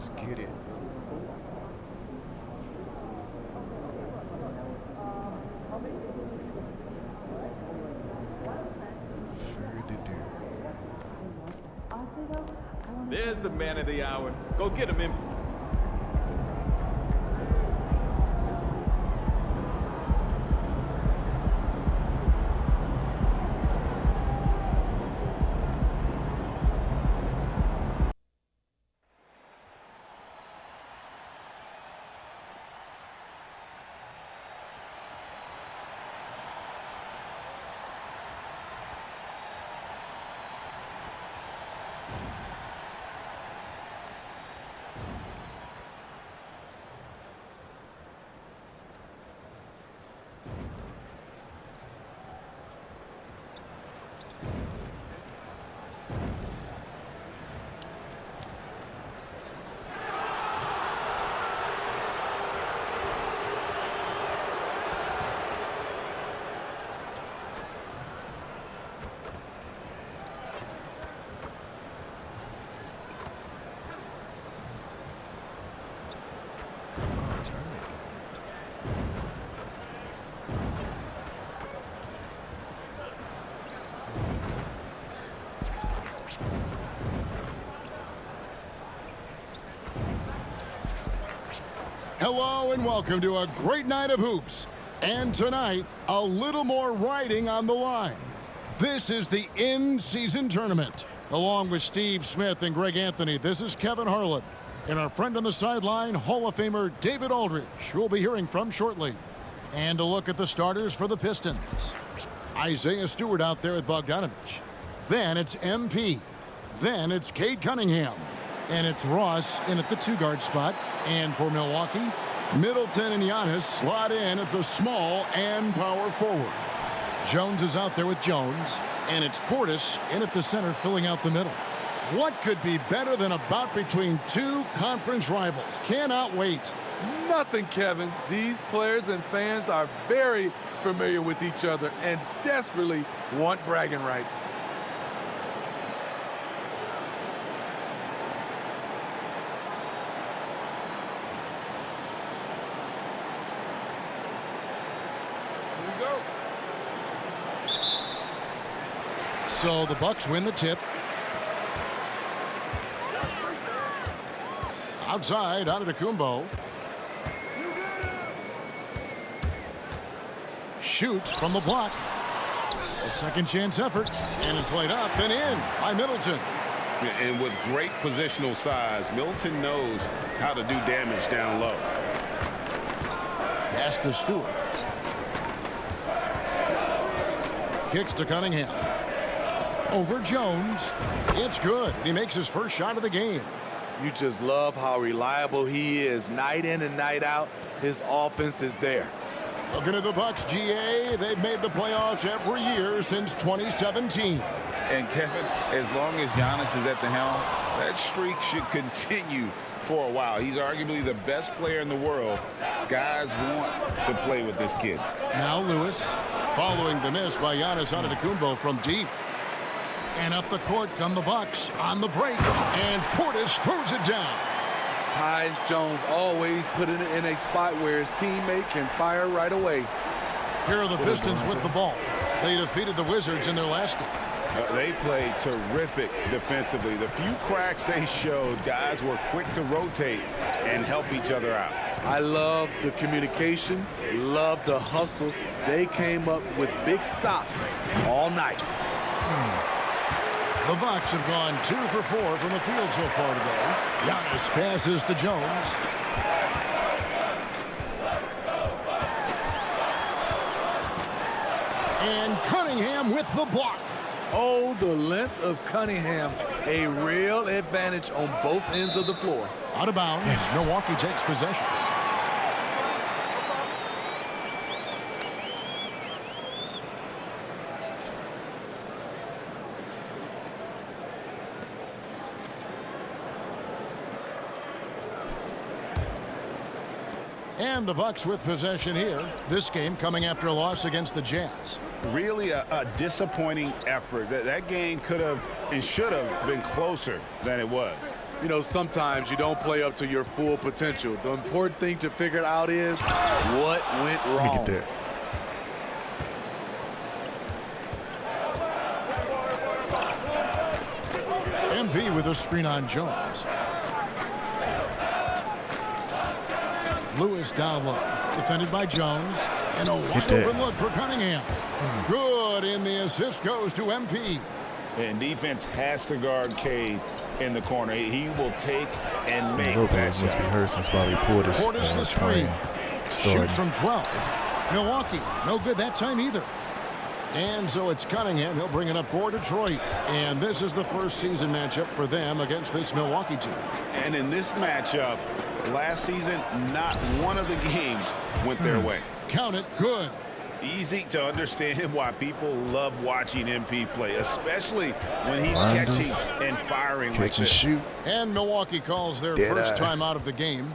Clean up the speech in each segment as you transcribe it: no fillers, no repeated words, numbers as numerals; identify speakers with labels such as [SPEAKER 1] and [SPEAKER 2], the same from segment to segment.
[SPEAKER 1] Let's get it.
[SPEAKER 2] There's the man of the hour. Go get him in.
[SPEAKER 3] Hello and welcome to a great night of hoops. And tonight, a little more riding on the line. This is the in-season tournament. Along with Steve Smith and Greg Anthony, this is Kevin Harlan. And our friend on the sideline, Hall of Famer David Aldridge, who we'll be hearing from shortly. And a look at the starters for the Pistons. Isaiah Stewart out there with Bogdanovich. Then it's MP. Then it's Cade Cunningham. And it's Ross in at the two-guard spot. And for Milwaukee, Middleton and Giannis slot in at the small and power forward. Jones is out there with Jones. And it's Portis in at the center filling out the middle. What could be better than a bout between two conference rivals? Cannot wait.
[SPEAKER 4] Nothing, Kevin. These players and fans are very familiar with each other and desperately want bragging rights.
[SPEAKER 3] So the Bucks win the tip. Outside, Antetokounmpo. Shoots from the block. A second chance effort. And it's laid up and in by Middleton.
[SPEAKER 5] And with great positional size, Middleton knows how to do damage down low.
[SPEAKER 3] Pass to Stewart. Kicks to Cunningham. Over Jones. It's good. He makes his first shot of the game.
[SPEAKER 4] You just love how reliable he is night in and night out. His offense is there.
[SPEAKER 3] Looking at the Bucks, GA, they've made the playoffs every year since 2017.
[SPEAKER 5] And Kevin, as long as Giannis is at the helm, that streak should continue for a while. He's arguably the best player in the world. Guys want to play with this kid.
[SPEAKER 3] Now Lewis, following the miss by Giannis Antetokounmpo from deep. And up the court come the Bucks on the break. And Portis throws it down.
[SPEAKER 4] Tyus Jones always put it in a spot where his teammate can fire right away.
[SPEAKER 3] Here are the Pistons with the ball. They defeated the Wizards in their last game.
[SPEAKER 5] They played terrific defensively. The few cracks they showed, guys were quick to rotate and help each other out.
[SPEAKER 4] I love the communication, love the hustle. They came up with big stops all night.
[SPEAKER 3] The Bucks have gone 2 for 4 from the field so far today. Giannis passes to Jones. And Cunningham with the block.
[SPEAKER 4] Oh, the length of Cunningham. A real advantage on both ends of the floor.
[SPEAKER 3] Out of bounds. Milwaukee takes possession. And the Bucks with possession here. This game coming after a loss against the Jazz.
[SPEAKER 5] Really a disappointing effort. That game could have and should have been closer than it was.
[SPEAKER 4] You know, sometimes you don't play up to your full potential. The important thing to figure out is what went wrong.
[SPEAKER 1] Look at that.
[SPEAKER 3] MP with a screen on Jones. Lewis down low. Defended by Jones. And a wide open look for Cunningham. Good, and the assist goes to MP.
[SPEAKER 5] And defense has to guard Cade in the corner. He will take and make that
[SPEAKER 1] Lopez must
[SPEAKER 5] shot.
[SPEAKER 1] be hurt since Bobby Portis
[SPEAKER 3] Portis the screen. Shoots from 12. Milwaukee, no good that time either. And so it's Cunningham. He'll bring it up for Detroit. And this is the first season matchup for them against this Milwaukee team.
[SPEAKER 5] And in this matchup, last season, not one of the games went their way.
[SPEAKER 3] Count it, good.
[SPEAKER 5] Easy to understand why people love watching MP play, especially when he's
[SPEAKER 1] Blinders,
[SPEAKER 5] catching and firing like
[SPEAKER 1] catch and
[SPEAKER 5] this.
[SPEAKER 1] shoot.
[SPEAKER 3] And Milwaukee calls their
[SPEAKER 1] Dead
[SPEAKER 3] first
[SPEAKER 1] eye.
[SPEAKER 3] time out of the game.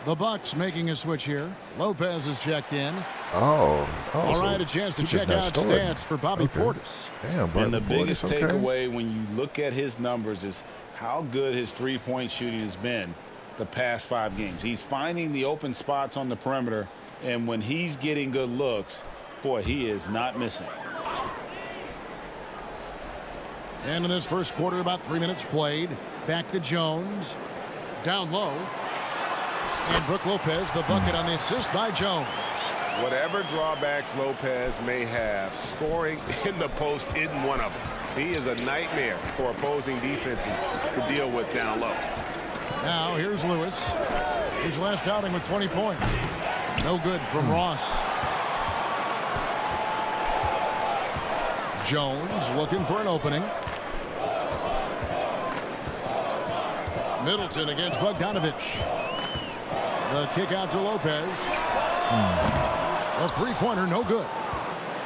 [SPEAKER 3] The Bucks making a switch here. Lopez is checked in.
[SPEAKER 1] All
[SPEAKER 3] All
[SPEAKER 1] so
[SPEAKER 3] right, a chance to
[SPEAKER 1] he just
[SPEAKER 3] check
[SPEAKER 1] not
[SPEAKER 3] out
[SPEAKER 1] starting.
[SPEAKER 3] stats for Bobby
[SPEAKER 1] Okay.
[SPEAKER 3] Portis.
[SPEAKER 1] Damn, Bobby
[SPEAKER 5] And the biggest
[SPEAKER 1] Portis, okay.
[SPEAKER 5] takeaway when you look at his numbers is how good his three-point shooting has been the past 5 games. He's finding the open spots on the perimeter, and when he's getting good looks, boy, he is not missing.
[SPEAKER 3] And in this first quarter, about 3 minutes played. Back to Jones. Down low. And Brook Lopez, the bucket on the assist by Jones.
[SPEAKER 6] Whatever drawbacks Lopez may have, scoring in the post isn't one of them. He is a nightmare for opposing defenses to deal with down low.
[SPEAKER 3] Now here's Lewis. His last outing with 20 points. No good from Ross. Jones looking for an opening. Middleton against Bogdanovich. The kick out to Lopez. A three-pointer, no good.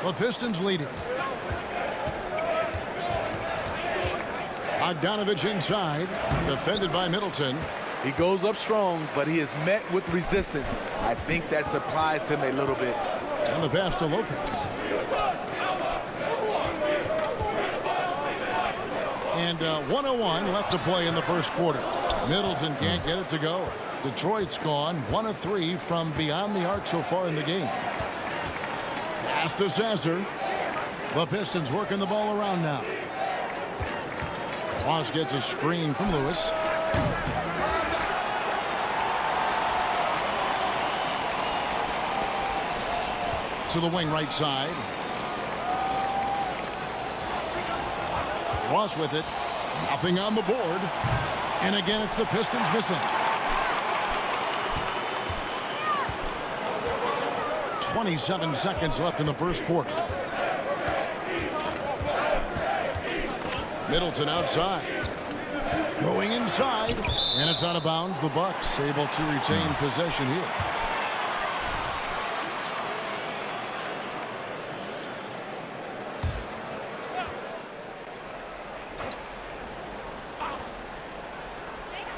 [SPEAKER 3] The Pistons leading. Bogdanovich inside. Defended by Middleton.
[SPEAKER 4] He goes up strong, but he is met with resistance. I think that surprised him a little bit.
[SPEAKER 3] And the pass to Lopez. And 1:01 left to play in the first quarter. Middleton can't get it to go. Detroit's gone 1 of 3 from beyond the arc so far in the game. Pass to Sasser. The Pistons working the ball around now. Ross gets a screen from Lewis. To the wing right side. Ross with it. Nothing on the board. And again, it's the Pistons missing. 27 seconds left in the first quarter. Middleton outside. Going inside. And it's out of bounds. The Bucks able to retain possession here.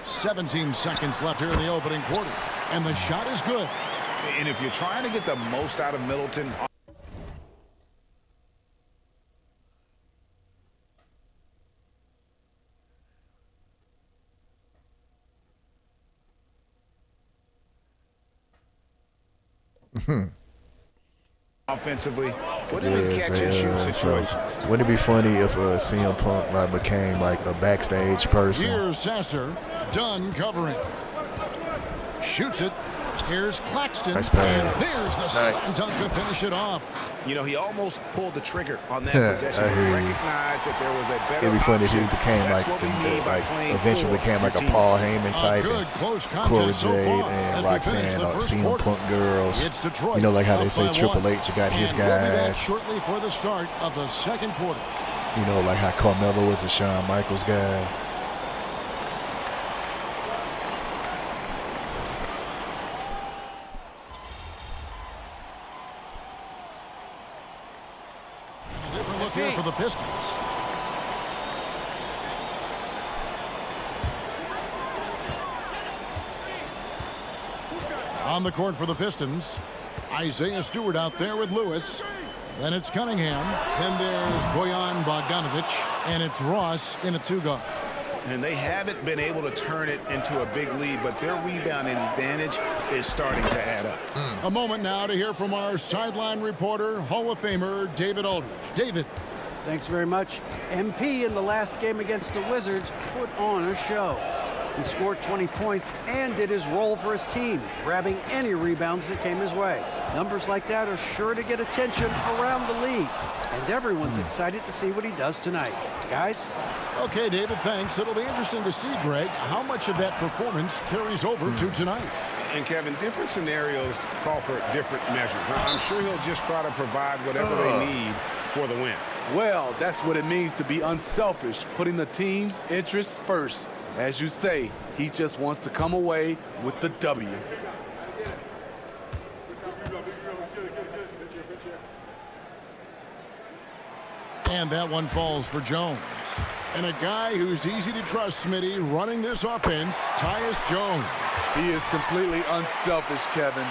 [SPEAKER 3] .17 seconds left here in the opening quarter. And the shot is good.
[SPEAKER 5] And if you're trying to get the most out of Middleton, offensively, what did we catch and shoot situations?
[SPEAKER 1] Wouldn't it be funny if CM Punk became like a backstage person?
[SPEAKER 3] Here's Sasser. Dunn covering. Shoots it. Here's Claxton.
[SPEAKER 1] Nice
[SPEAKER 3] And
[SPEAKER 1] pass.
[SPEAKER 3] there's the
[SPEAKER 1] Nice.
[SPEAKER 3] slam dunk to finish it off.
[SPEAKER 6] You know, he almost pulled the trigger on that
[SPEAKER 1] I
[SPEAKER 6] possession.
[SPEAKER 1] hear
[SPEAKER 6] He
[SPEAKER 1] you.
[SPEAKER 6] recognized that there was a better
[SPEAKER 1] It'd be funny if he
[SPEAKER 6] option.
[SPEAKER 1] became
[SPEAKER 6] That's
[SPEAKER 1] like,
[SPEAKER 6] what we mean by playing
[SPEAKER 1] eventually
[SPEAKER 6] for
[SPEAKER 1] became like
[SPEAKER 6] your
[SPEAKER 1] a
[SPEAKER 6] team.
[SPEAKER 1] Paul Heyman
[SPEAKER 3] A
[SPEAKER 1] type.
[SPEAKER 3] good
[SPEAKER 1] And
[SPEAKER 3] close
[SPEAKER 1] Cora
[SPEAKER 3] contest so
[SPEAKER 1] Jade
[SPEAKER 3] far
[SPEAKER 1] and
[SPEAKER 3] as we finish
[SPEAKER 1] Roxanne,
[SPEAKER 3] the first
[SPEAKER 1] CM
[SPEAKER 3] quarter.
[SPEAKER 1] Punk girls.
[SPEAKER 3] It's Detroit.
[SPEAKER 1] You know, like how they
[SPEAKER 3] up
[SPEAKER 1] say
[SPEAKER 3] by
[SPEAKER 1] Triple
[SPEAKER 3] 1.
[SPEAKER 1] H got his
[SPEAKER 3] And we'll be back
[SPEAKER 1] guys.
[SPEAKER 3] shortly for the start of the second quarter.
[SPEAKER 1] You know, like how Carmelo was a Shawn Michaels guy.
[SPEAKER 3] Different look here for the Pistons. On the court for the Pistons, Isaiah Stewart out there with Lewis. Then it's Cunningham. Then there's Bojan Bogdanovic. And it's Ross in a two-guard.
[SPEAKER 5] And they haven't been able to turn it into a big lead, but their rebounding advantage is starting to add up.
[SPEAKER 3] A moment now to hear from our sideline reporter, Hall of Famer David Aldridge. David.
[SPEAKER 7] Thanks very much. MP in the last game against the Wizards put on a show. He scored 20 points and did his role for his team, grabbing any rebounds that came his way. Numbers like that are sure to get attention around the league, and everyone's excited to see what he does tonight. Guys?
[SPEAKER 3] Okay, David, thanks. It'll be interesting to see, Greg, how much of that performance carries over to tonight.
[SPEAKER 6] And, Kevin, different scenarios call for different measures. I'm sure he'll just try to provide whatever they need for the win.
[SPEAKER 4] Well, that's what it means to be unselfish, putting the team's interests first. As you say, he just wants to come away with the W.
[SPEAKER 3] And that one falls for Jones. And a guy who's easy to trust, Smitty, running this offense, Tyus Jones.
[SPEAKER 4] He is completely unselfish, Kevin.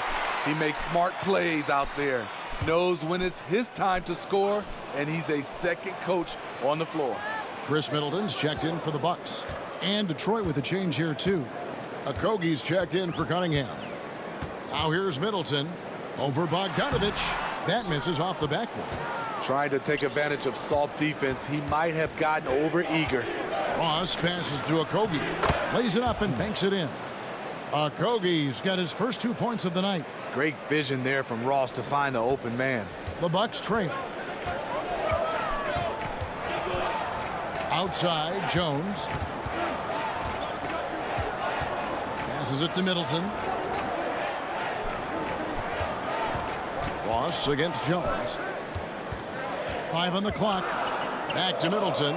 [SPEAKER 4] He makes smart plays out there, knows when it's his time to score, and he's a second coach on the floor.
[SPEAKER 3] Chris Middleton's checked in for the Bucks. And Detroit with a change here, too. Okogie's checked in for Cunningham. Now here's Middleton over Bogdanovic. That misses off the backboard.
[SPEAKER 4] Trying to take advantage of soft defense, he might have gotten over-eager.
[SPEAKER 3] Ross passes to Okogie. Lays it up and banks it in. Okogie's got his first 2 points of the night.
[SPEAKER 4] Great vision there from Ross to find the open man.
[SPEAKER 3] The Bucks trail. Outside, Jones. Passes it to Middleton. Ross against Jones. 5 on the clock. Back to Middleton.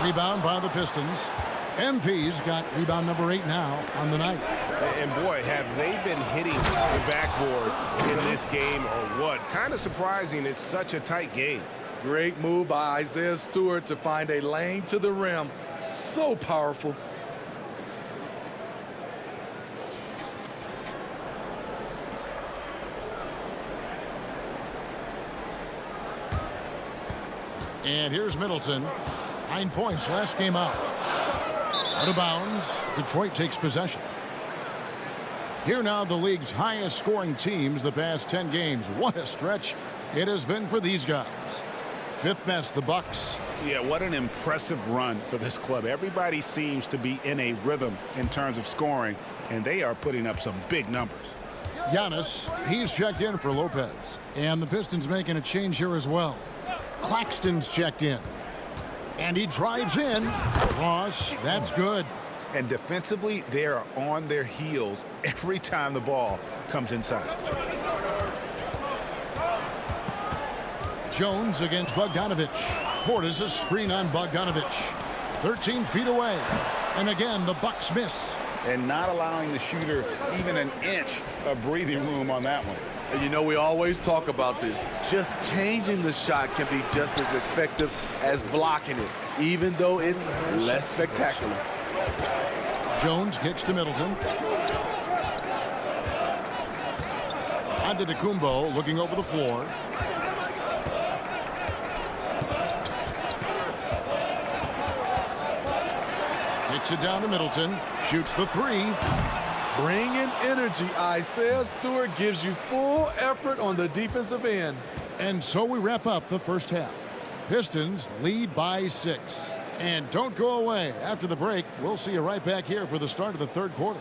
[SPEAKER 3] Rebound by the Pistons. MP's got rebound number 8 now on the night.
[SPEAKER 6] And boy, have they been hitting the backboard in this game or what? Kind of surprising it's such a tight game.
[SPEAKER 4] Great move by Isaiah Stewart to find a lane to the rim. So powerful.
[SPEAKER 3] And here's Middleton. 9 points last game out. Out of bounds. Detroit takes possession. Here now the league's highest scoring teams the past 10 games. What a stretch it has been for these guys. 5th best, the Bucks.
[SPEAKER 5] Yeah, what an impressive run for this club. Everybody seems to be in a rhythm in terms of scoring, and they are putting up some big numbers.
[SPEAKER 3] Giannis, he's checked in for Lopez. And the Pistons making a change here as well. Claxton's checked in. And he drives in. Ross, that's good.
[SPEAKER 5] And defensively, they are on their heels every time the ball comes inside.
[SPEAKER 3] Jones against Bogdanovic. Portis a screen on Bogdanovic. 13 feet away. And again, the Bucks miss.
[SPEAKER 5] And not allowing the shooter even an inch of breathing room on that one.
[SPEAKER 4] And you know, we always talk about this. Just changing the shot can be just as effective as blocking it, even though it's less spectacular.
[SPEAKER 3] Jones kicks to Middleton. Antetokounmpo looking over the floor. Kicks it down to Middleton. Shoots the 3.
[SPEAKER 4] Bringing energy. Isaiah Stewart gives you full effort on the defensive end.
[SPEAKER 3] And so we wrap up the first half. Pistons lead by 6. And don't go away. After the break, we'll see you right back here for the start of the third quarter.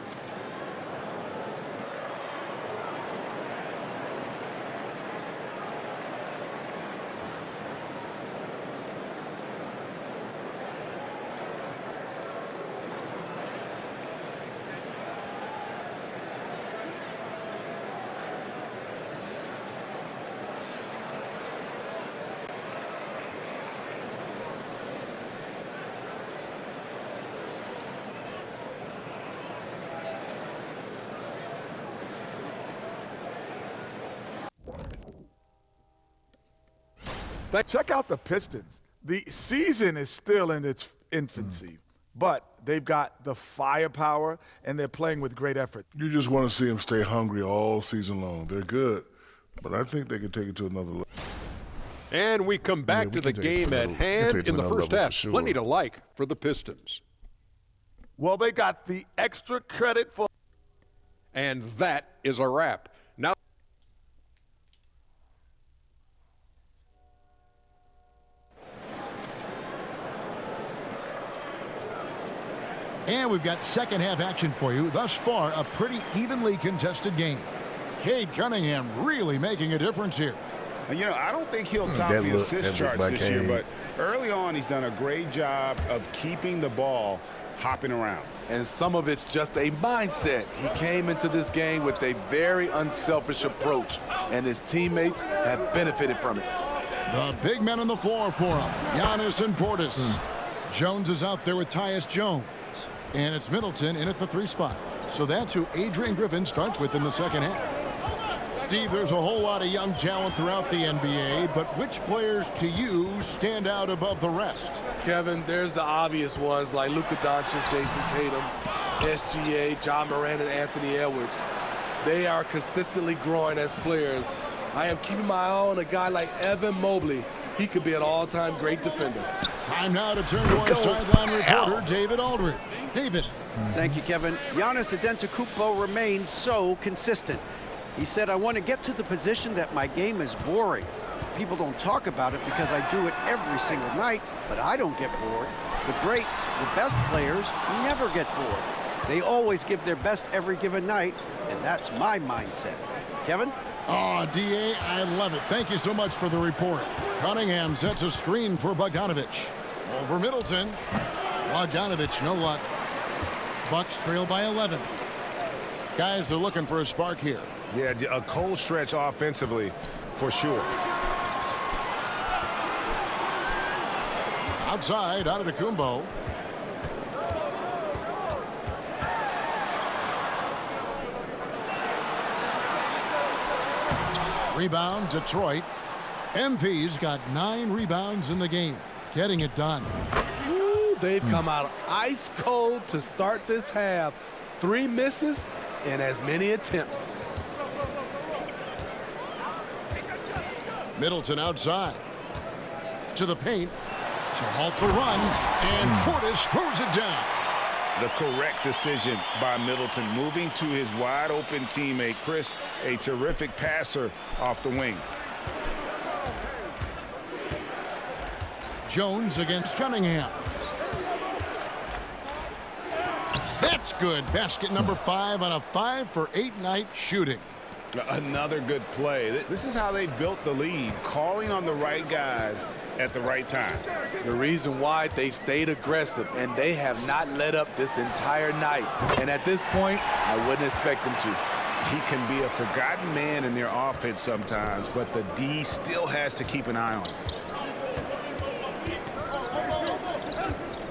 [SPEAKER 8] Check out the Pistons. The season is still in its infancy,
[SPEAKER 4] but they've got the firepower, and they're playing with great effort.
[SPEAKER 8] You just want to see them stay hungry all season long. They're good, but I think they can take it to another level.
[SPEAKER 9] And we come back to the game at hand in the first half.
[SPEAKER 1] Sure.
[SPEAKER 9] Plenty to like for the Pistons.
[SPEAKER 4] Well, they got the extra credit for.
[SPEAKER 9] And that is a wrap. Now.
[SPEAKER 3] And we've got second half action for you. Thus far, a pretty evenly contested game. Cade Cunningham really making a difference here.
[SPEAKER 5] You know, I don't think he'll top the assist charts this year, but early on he's done a great job of keeping the ball hopping around.
[SPEAKER 4] And some of it's just a mindset. He came into this game with a very unselfish approach, and his teammates have benefited from it.
[SPEAKER 3] The big men on the floor for him, Giannis and Portis. Jones is out there with Tyus Jones. And it's Middleton in at the 3 spot. So that's who Adrian Griffin starts with in the second half. Steve, there's a whole lot of young talent throughout the NBA, but which players to you stand out above the rest?
[SPEAKER 4] Kevin, there's the obvious ones like Luka Doncic, Jason Tatum, SGA, John Moran, and Anthony Edwards. They are consistently growing as players. I am keeping my eye on a guy like Evan Mobley. He could be an all-time great defender.
[SPEAKER 3] Time now to turn to our sideline reporter, David Aldridge. David.
[SPEAKER 7] Thank you, Kevin. Giannis Antetokounmpo remains so consistent. He said, I want to get to the position that my game is boring. People don't talk about it because I do it every single night, but I don't get bored. The greats, the best players, never get bored. They always give their best every given night, and that's my mindset. Kevin?
[SPEAKER 3] Oh, D.A., I love it. Thank you so much for the report. Cunningham sets a screen for Bogdanovich. Over Middleton. Bogdanovich, no luck. Bucks trail by 11. Guys, they're looking for a spark here.
[SPEAKER 6] Yeah, a cold stretch offensively, for sure.
[SPEAKER 3] Outside, Antetokounmpo. Rebound, Detroit. MP's got 9 rebounds in the game. Getting it done.
[SPEAKER 4] Ooh, they've come out ice cold to start this half. 3 misses and as many attempts.
[SPEAKER 3] Middleton outside. To the paint. To halt the run. And Portis throws it down.
[SPEAKER 5] The correct decision by Middleton, moving to his wide-open teammate, Chris, a terrific passer off the wing.
[SPEAKER 3] Jones against Cunningham. That's good. Basket number 5 on a 5-for-8 night shooting.
[SPEAKER 5] Another good play. This is how they built the lead, calling on the right guys at the right time.
[SPEAKER 4] The reason why they've stayed aggressive, and they have not let up this entire night. And at this point, I wouldn't expect them to.
[SPEAKER 5] He can be a forgotten man in their offense sometimes, but the D still has to keep an eye on him.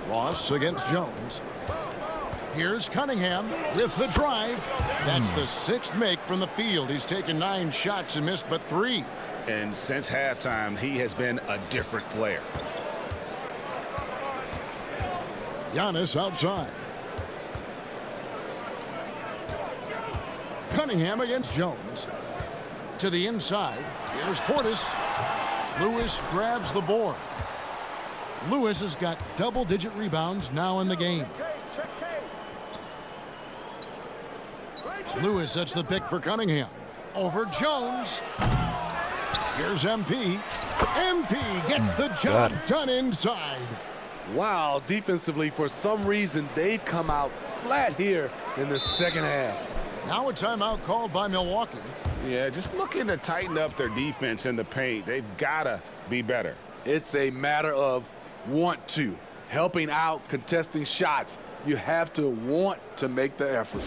[SPEAKER 3] Ross against Jones. Here's Cunningham with the drive. That's the 6th make from the field. He's taken 9 shots and missed but 3.
[SPEAKER 5] And since halftime, he has been a different player.
[SPEAKER 3] Giannis outside. Cunningham against Jones. To the inside. Here's Portis. Lewis grabs the board. Lewis has got double-digit rebounds now in the game. Lewis sets the pick for Cunningham. Over Jones. Here's MP. MP gets the job done inside.
[SPEAKER 4] Wow, defensively, for some reason, they've come out flat here in the second half.
[SPEAKER 3] Now a timeout called by Milwaukee.
[SPEAKER 5] Yeah, just looking to tighten up their defense in the paint. They've got to be better.
[SPEAKER 4] It's a matter of want to. Helping out, contesting shots. You have to want to make the effort.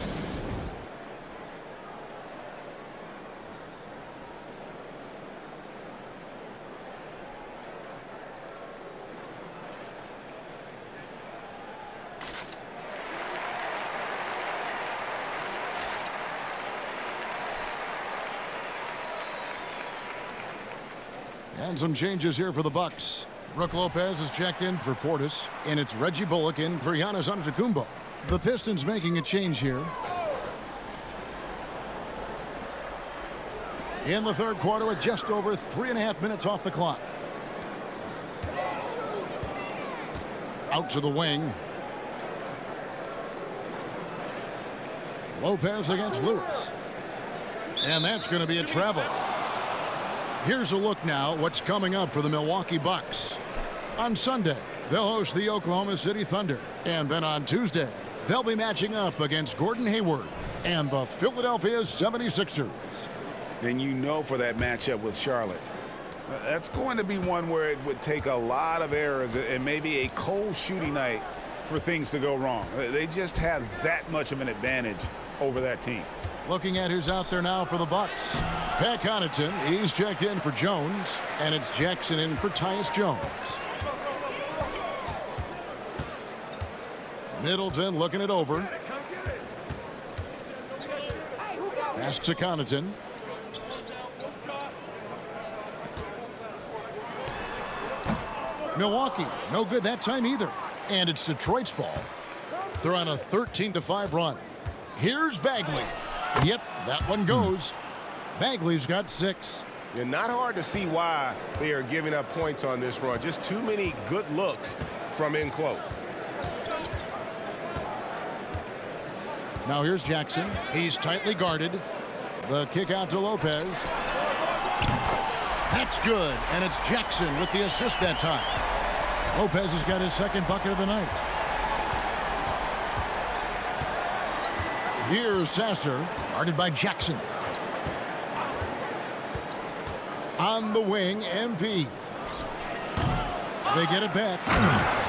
[SPEAKER 3] And some changes here for the Bucks. Brook Lopez is checked in for Portis, and it's Reggie Bullock in for Giannis Antetokounmpo. The Pistons making a change here. In the third quarter with just over 3.5 minutes off the clock. Out to the wing. Lopez against Lewis. And that's going to be a travel. Here's a look now what's coming up for the Milwaukee Bucks. On Sunday, they'll host the Oklahoma City Thunder. And then on Tuesday, they'll be matching up against Gordon Hayward and the Philadelphia 76ers.
[SPEAKER 5] And you know for that matchup with Charlotte, that's going to be one where it would take a lot of errors and maybe a cold shooting night for things to go wrong. They just have that much of an advantage over that team.
[SPEAKER 3] Looking at who's out there now for the Bucks. Pat Connaughton, he's checked in for Jones, and it's Jackson in for Tyus Jones. Middleton looking it over. Pass to Connaughton. Milwaukee, no good that time either. And it's Detroit's ball. They're on a 13-5 run. Here's Bagley. Yep, that one goes. Bagley's got 6.
[SPEAKER 6] And not hard to see why they are giving up points on this run. Just too many good looks from in close.
[SPEAKER 3] Now here's Jackson. He's tightly guarded. The kick out to Lopez. That's good, and it's Jackson with the assist that time. Lopez has got his second bucket of the night. Here's Sasser, guarded by Jackson. On the wing, MP. They get it back.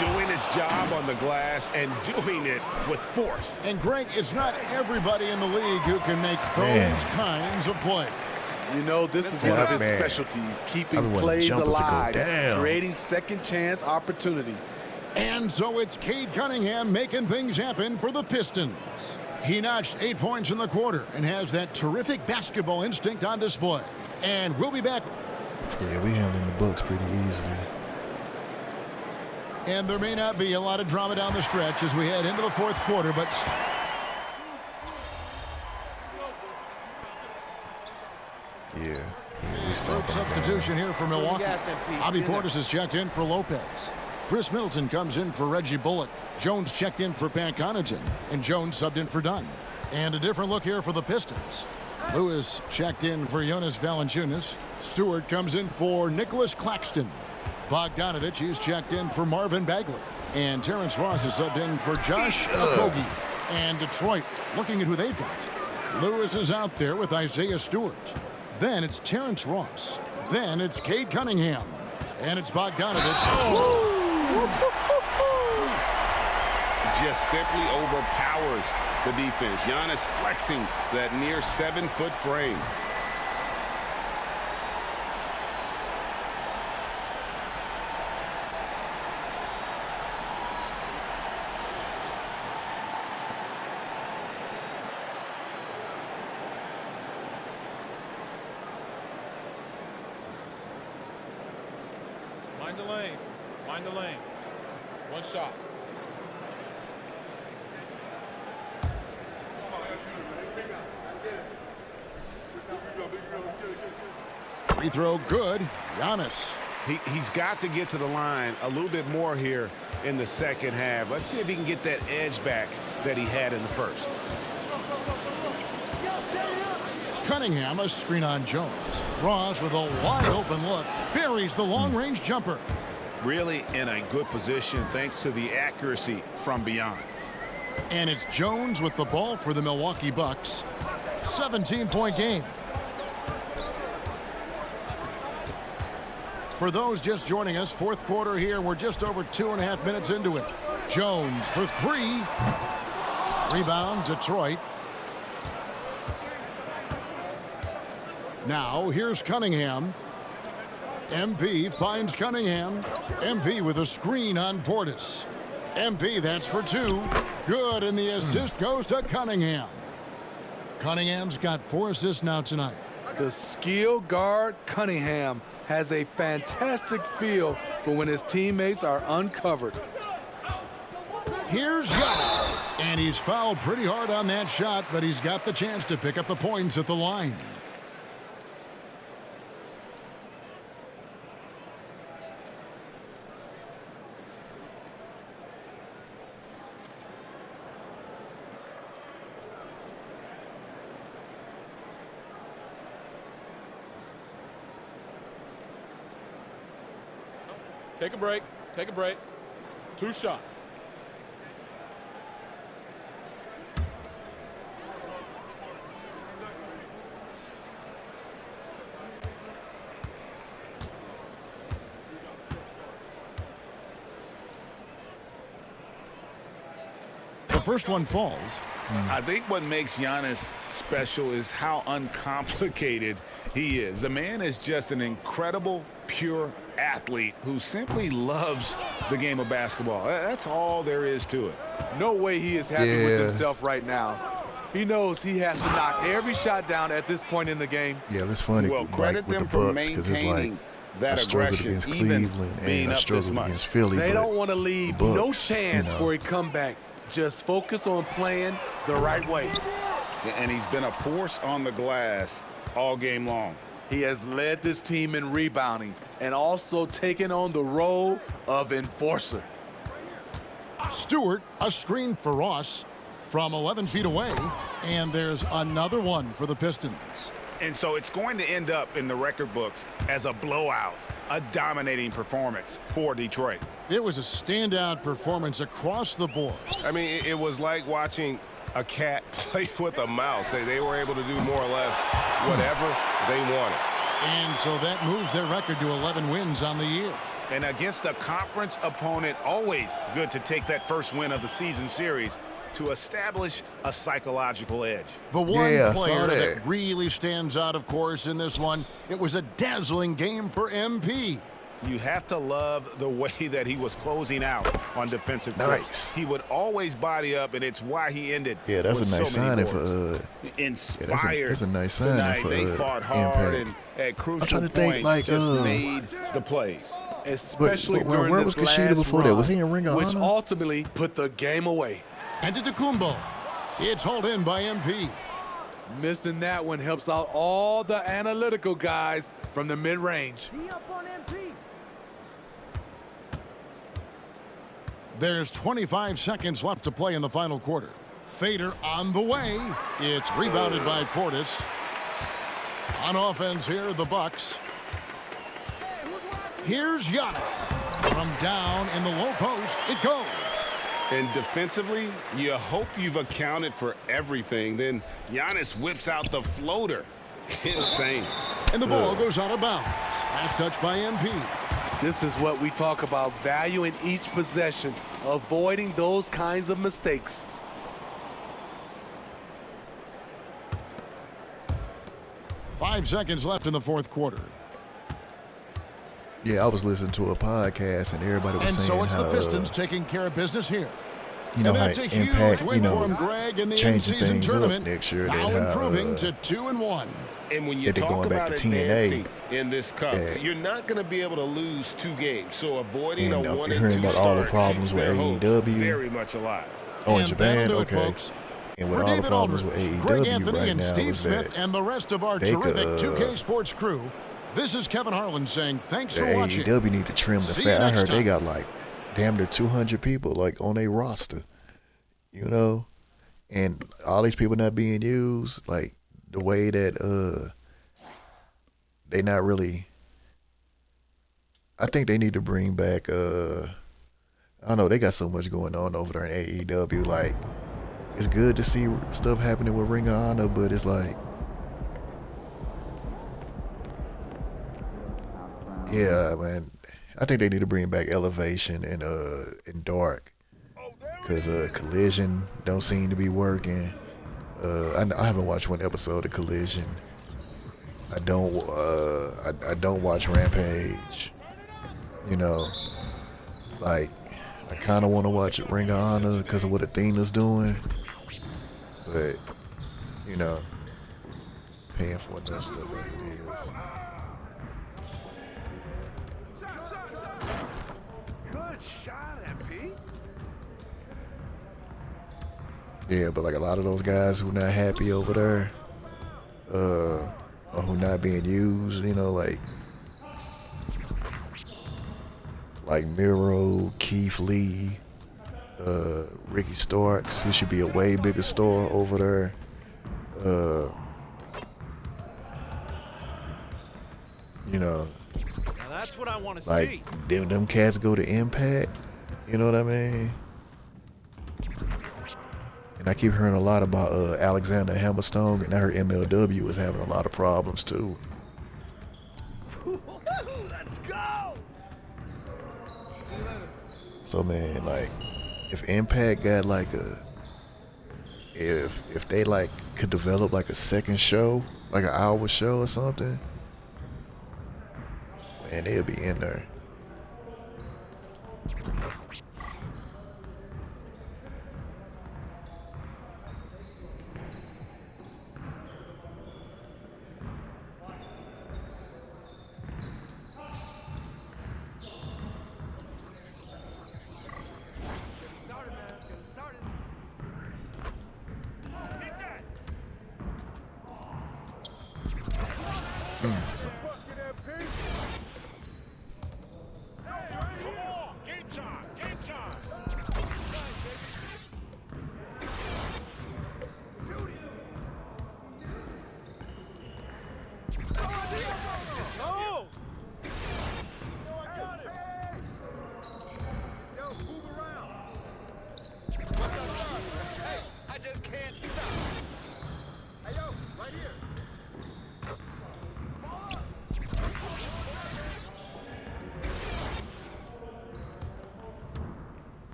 [SPEAKER 6] Doing his job on the glass and doing it with force.
[SPEAKER 3] And Greg, it's not everybody in the league who can make those kinds of plays.
[SPEAKER 4] You know, this is one of his specialties, keeping plays alive, creating second chance opportunities.
[SPEAKER 3] And so it's Cade Cunningham making things happen for the Pistons. He notched 8 points in the quarter and has that terrific basketball instinct on display. And we'll be back.
[SPEAKER 1] Yeah, we handling the Bucks pretty easily.
[SPEAKER 3] And there may not be a lot of drama down the stretch as we head into the fourth quarter, but
[SPEAKER 1] yeah, we stopped.
[SPEAKER 3] Substitution here for Milwaukee. Bobby Portis is checked in for Lopez. Chris Middleton comes in for Reggie Bullock. Jones checked in for Pat Connaughton, and Jones subbed in for Dunn. And a different look here for the Pistons. Lewis checked in for Jonas Valanciunas. Stewart comes in for Nicholas Claxton. Bogdanovich is checked in for Marvin Bagley. And Terrence Ross is subbed in for Josh Okogie. And Detroit, looking at who they've got. Lewis is out there with Isaiah Stewart. Then it's Terrence Ross. Then it's Cade Cunningham. And it's Bogdanovich.
[SPEAKER 5] Just simply overpowers the defense. Giannis flexing that near 7-foot frame.
[SPEAKER 2] Mind the lanes. Mind the lanes. One shot.
[SPEAKER 3] Free throw good. Giannis.
[SPEAKER 5] He's got to get to the line a little bit more here in the second half. Let's see if he can get that edge back that he had in the first.
[SPEAKER 3] Cunningham, a screen on Jones. Ross with a wide open look. Buries the long-range jumper.
[SPEAKER 5] Really in a good position thanks to the accuracy from beyond.
[SPEAKER 3] And it's Jones with the ball for the Milwaukee Bucks. 17-point game. For those just joining us, fourth quarter here. We're just over 2.5 minutes into it. Jones for 3. Rebound, Detroit. Now, here's Cunningham. MP finds Cunningham. MP with a screen on Portis. MP, that's for 2. Good, and the assist goes to Cunningham. Cunningham's got 4 assists now tonight.
[SPEAKER 4] The skill guard Cunningham has a fantastic feel for when his teammates are uncovered.
[SPEAKER 3] Here's Giannis, and he's fouled pretty hard on that shot, but he's got the chance to pick up the points at the line.
[SPEAKER 2] Take a break. Take a break. 2 shots.
[SPEAKER 3] The first one falls.
[SPEAKER 5] I think what makes Giannis special is how uncomplicated he is. The man is just an incredible, pure athlete who simply loves the game of basketball. That's all there is to it.
[SPEAKER 4] No way he is happy with himself right now. He knows he has to knock every shot down at this point in the game.
[SPEAKER 1] Yeah, that's funny.
[SPEAKER 5] Well, credit them
[SPEAKER 1] with
[SPEAKER 5] for
[SPEAKER 1] the Bucks, because it's like
[SPEAKER 5] maintaining that
[SPEAKER 1] I struggled
[SPEAKER 5] aggression,
[SPEAKER 1] against
[SPEAKER 5] even
[SPEAKER 1] Cleveland
[SPEAKER 5] being
[SPEAKER 1] and I
[SPEAKER 5] up this
[SPEAKER 1] struggled
[SPEAKER 5] much.
[SPEAKER 1] against Philly.
[SPEAKER 4] They
[SPEAKER 1] but
[SPEAKER 4] don't want to leave
[SPEAKER 1] the
[SPEAKER 4] no
[SPEAKER 1] Bucks,
[SPEAKER 4] chance
[SPEAKER 1] you know,
[SPEAKER 4] for a comeback. Just focus on playing the right way.
[SPEAKER 5] And he's been a force on the glass all game long.
[SPEAKER 4] He has led this team in rebounding and also taken on the role of enforcer.
[SPEAKER 3] Stewart, a screen for Ross from 11 feet away, and there's another one for the Pistons.
[SPEAKER 5] And so it's going to end up in the record books as a blowout, a dominating performance for Detroit.
[SPEAKER 3] It was a standout performance across the board.
[SPEAKER 6] I mean, it was like watching a cat play with a mouse. They were able to do more or less whatever they wanted.
[SPEAKER 3] And so that moves their record to 11 wins on the year.
[SPEAKER 5] And against a conference opponent, always good to take that first win of the season series to establish a psychological edge.
[SPEAKER 3] The one
[SPEAKER 1] Yeah,
[SPEAKER 3] player
[SPEAKER 1] saw
[SPEAKER 3] that
[SPEAKER 1] that.
[SPEAKER 3] really stands out, of course, in this one, it was a dazzling game for MP.
[SPEAKER 5] You have to love the way that he was closing out on defensive
[SPEAKER 1] Nice.
[SPEAKER 5] trips. He would always body up, and it's why he ended.
[SPEAKER 1] Yeah, that's
[SPEAKER 5] with
[SPEAKER 1] a nice
[SPEAKER 5] so many
[SPEAKER 1] signing
[SPEAKER 5] boards.
[SPEAKER 1] for
[SPEAKER 5] Inspired.
[SPEAKER 1] that's a nice signing
[SPEAKER 5] tonight.
[SPEAKER 1] for,
[SPEAKER 5] They fought hard
[SPEAKER 1] Impact.
[SPEAKER 5] and at crucial
[SPEAKER 1] trying to
[SPEAKER 5] points
[SPEAKER 1] think, like,
[SPEAKER 5] just made the plays.
[SPEAKER 4] Especially
[SPEAKER 1] but
[SPEAKER 4] during
[SPEAKER 1] where
[SPEAKER 4] this
[SPEAKER 1] was Kushida
[SPEAKER 4] last
[SPEAKER 1] before that?
[SPEAKER 4] run,
[SPEAKER 1] Was he in Ring of
[SPEAKER 4] which
[SPEAKER 1] Honor?
[SPEAKER 4] ultimately put the game away.
[SPEAKER 3] Antetokounmpo. It's hauled in by MP.
[SPEAKER 4] Missing that one helps out all the analytical guys from the mid-range.
[SPEAKER 3] There's 25 seconds left to play in the final quarter. Fader on the way. It's rebounded by Portis. On offense here, the Bucks. Here's Giannis. From down in the low post, it goes.
[SPEAKER 6] And defensively, you hope you've accounted for everything. Then Giannis whips out the floater. Insane.
[SPEAKER 3] And the ball goes out of bounds. Last touch by MP.
[SPEAKER 4] This is what we talk about, valuing each possession, avoiding those kinds of mistakes.
[SPEAKER 3] Five seconds left in the fourth quarter.
[SPEAKER 1] Yeah, I was listening to a podcast and everybody was
[SPEAKER 3] And
[SPEAKER 1] saying
[SPEAKER 3] so it's
[SPEAKER 1] how
[SPEAKER 3] the Pistons taking care of business here.
[SPEAKER 1] you know
[SPEAKER 3] And
[SPEAKER 1] how
[SPEAKER 3] that's a huge
[SPEAKER 1] Impact,
[SPEAKER 3] win
[SPEAKER 1] you
[SPEAKER 3] for him,
[SPEAKER 1] know,
[SPEAKER 3] Greg, in the
[SPEAKER 1] changing
[SPEAKER 3] in-season
[SPEAKER 1] things
[SPEAKER 3] tournament.
[SPEAKER 1] up next year.
[SPEAKER 3] Now
[SPEAKER 1] That
[SPEAKER 3] improving
[SPEAKER 1] how
[SPEAKER 3] to 2-1.
[SPEAKER 6] And when you
[SPEAKER 1] that they're
[SPEAKER 6] talk
[SPEAKER 1] going back
[SPEAKER 6] about
[SPEAKER 1] to TNA.
[SPEAKER 6] advancing in this cup,
[SPEAKER 1] Yeah.
[SPEAKER 6] you're not going to be able to lose 2 games. So avoiding
[SPEAKER 1] And,
[SPEAKER 6] a 1
[SPEAKER 1] hearing
[SPEAKER 6] and 2
[SPEAKER 1] about all the
[SPEAKER 6] start
[SPEAKER 1] problems
[SPEAKER 6] keeps
[SPEAKER 1] with
[SPEAKER 6] their hopes
[SPEAKER 1] AEW.
[SPEAKER 6] very much alive.
[SPEAKER 1] Oh, in
[SPEAKER 3] And
[SPEAKER 1] Japan,
[SPEAKER 3] that'll do it,
[SPEAKER 1] okay.
[SPEAKER 3] folks.
[SPEAKER 1] And with
[SPEAKER 3] For
[SPEAKER 1] all the
[SPEAKER 3] David
[SPEAKER 1] problems with
[SPEAKER 3] Aldridge, Greg
[SPEAKER 1] AEW
[SPEAKER 3] Anthony
[SPEAKER 1] right
[SPEAKER 3] and
[SPEAKER 1] now
[SPEAKER 3] Steve
[SPEAKER 1] is
[SPEAKER 3] Smith
[SPEAKER 1] that
[SPEAKER 3] and the rest of our
[SPEAKER 1] they
[SPEAKER 3] terrific
[SPEAKER 1] could,
[SPEAKER 3] 2K Sports crew, this is Kevin Harlan saying thanks
[SPEAKER 1] the
[SPEAKER 3] for watching.
[SPEAKER 1] AEW need to trim the
[SPEAKER 3] See you
[SPEAKER 1] fat. I
[SPEAKER 3] next
[SPEAKER 1] heard they
[SPEAKER 3] time.
[SPEAKER 1] got like damn near 200 people like on their roster, you know, and all these people not being used like the way that they not really. I think they need to bring back I don't know, they got so much going on over there in AEW. Like, it's good to see stuff happening with Ring of Honor, but it's like, yeah, man, I think they need to bring back Elevation and Dark, because Collision don't seem to be working. I haven't watched one episode of Collision. I don't watch Rampage. You know, like, I kind of want to watch Ring of Honor because of what Athena's doing, but you know, paying for enough stuff as it is.
[SPEAKER 3] Good shot, MP.
[SPEAKER 1] Yeah, but like a lot of those guys who not happy over there, or who not being used, you know, like Miro, Keith Lee, Ricky Starks, who should be a way bigger star over there. You know,
[SPEAKER 10] now that's what I want to
[SPEAKER 1] like
[SPEAKER 10] see.
[SPEAKER 1] them cats go to Impact. You know what I mean? And I keep hearing a lot about Alexander Hammerstone, and I heard MLW was having a lot of problems too.
[SPEAKER 10] Let's go. See you later.
[SPEAKER 1] So man, like, if Impact got like if they like could develop like a second show, like an hour show or something, man, they'll be in there.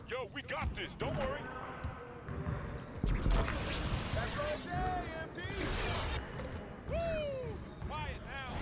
[SPEAKER 2] Yo, we got this. Don't worry. Quiet now.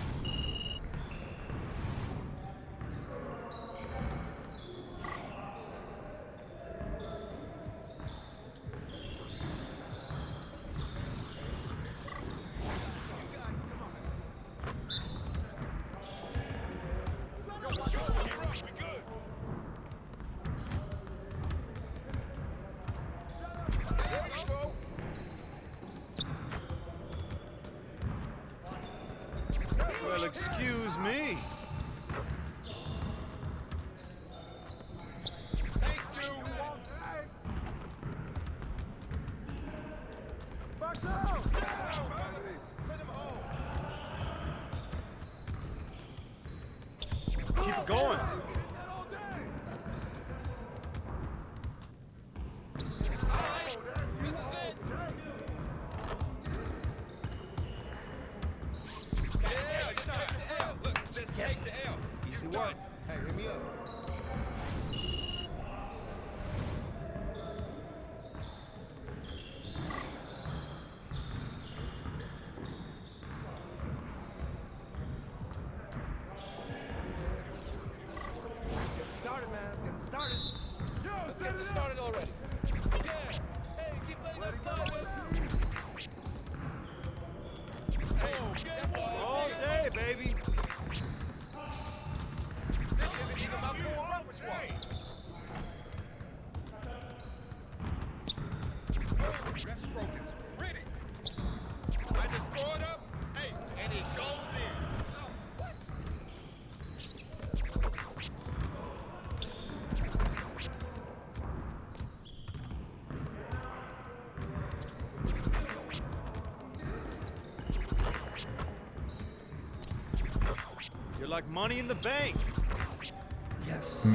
[SPEAKER 10] Well, excuse me. Keep it going. All day, baby.
[SPEAKER 11] That stroke is pretty. I just throw it up, hey, and it goes in. What?
[SPEAKER 10] You're like money in the bank.
[SPEAKER 7] Yes.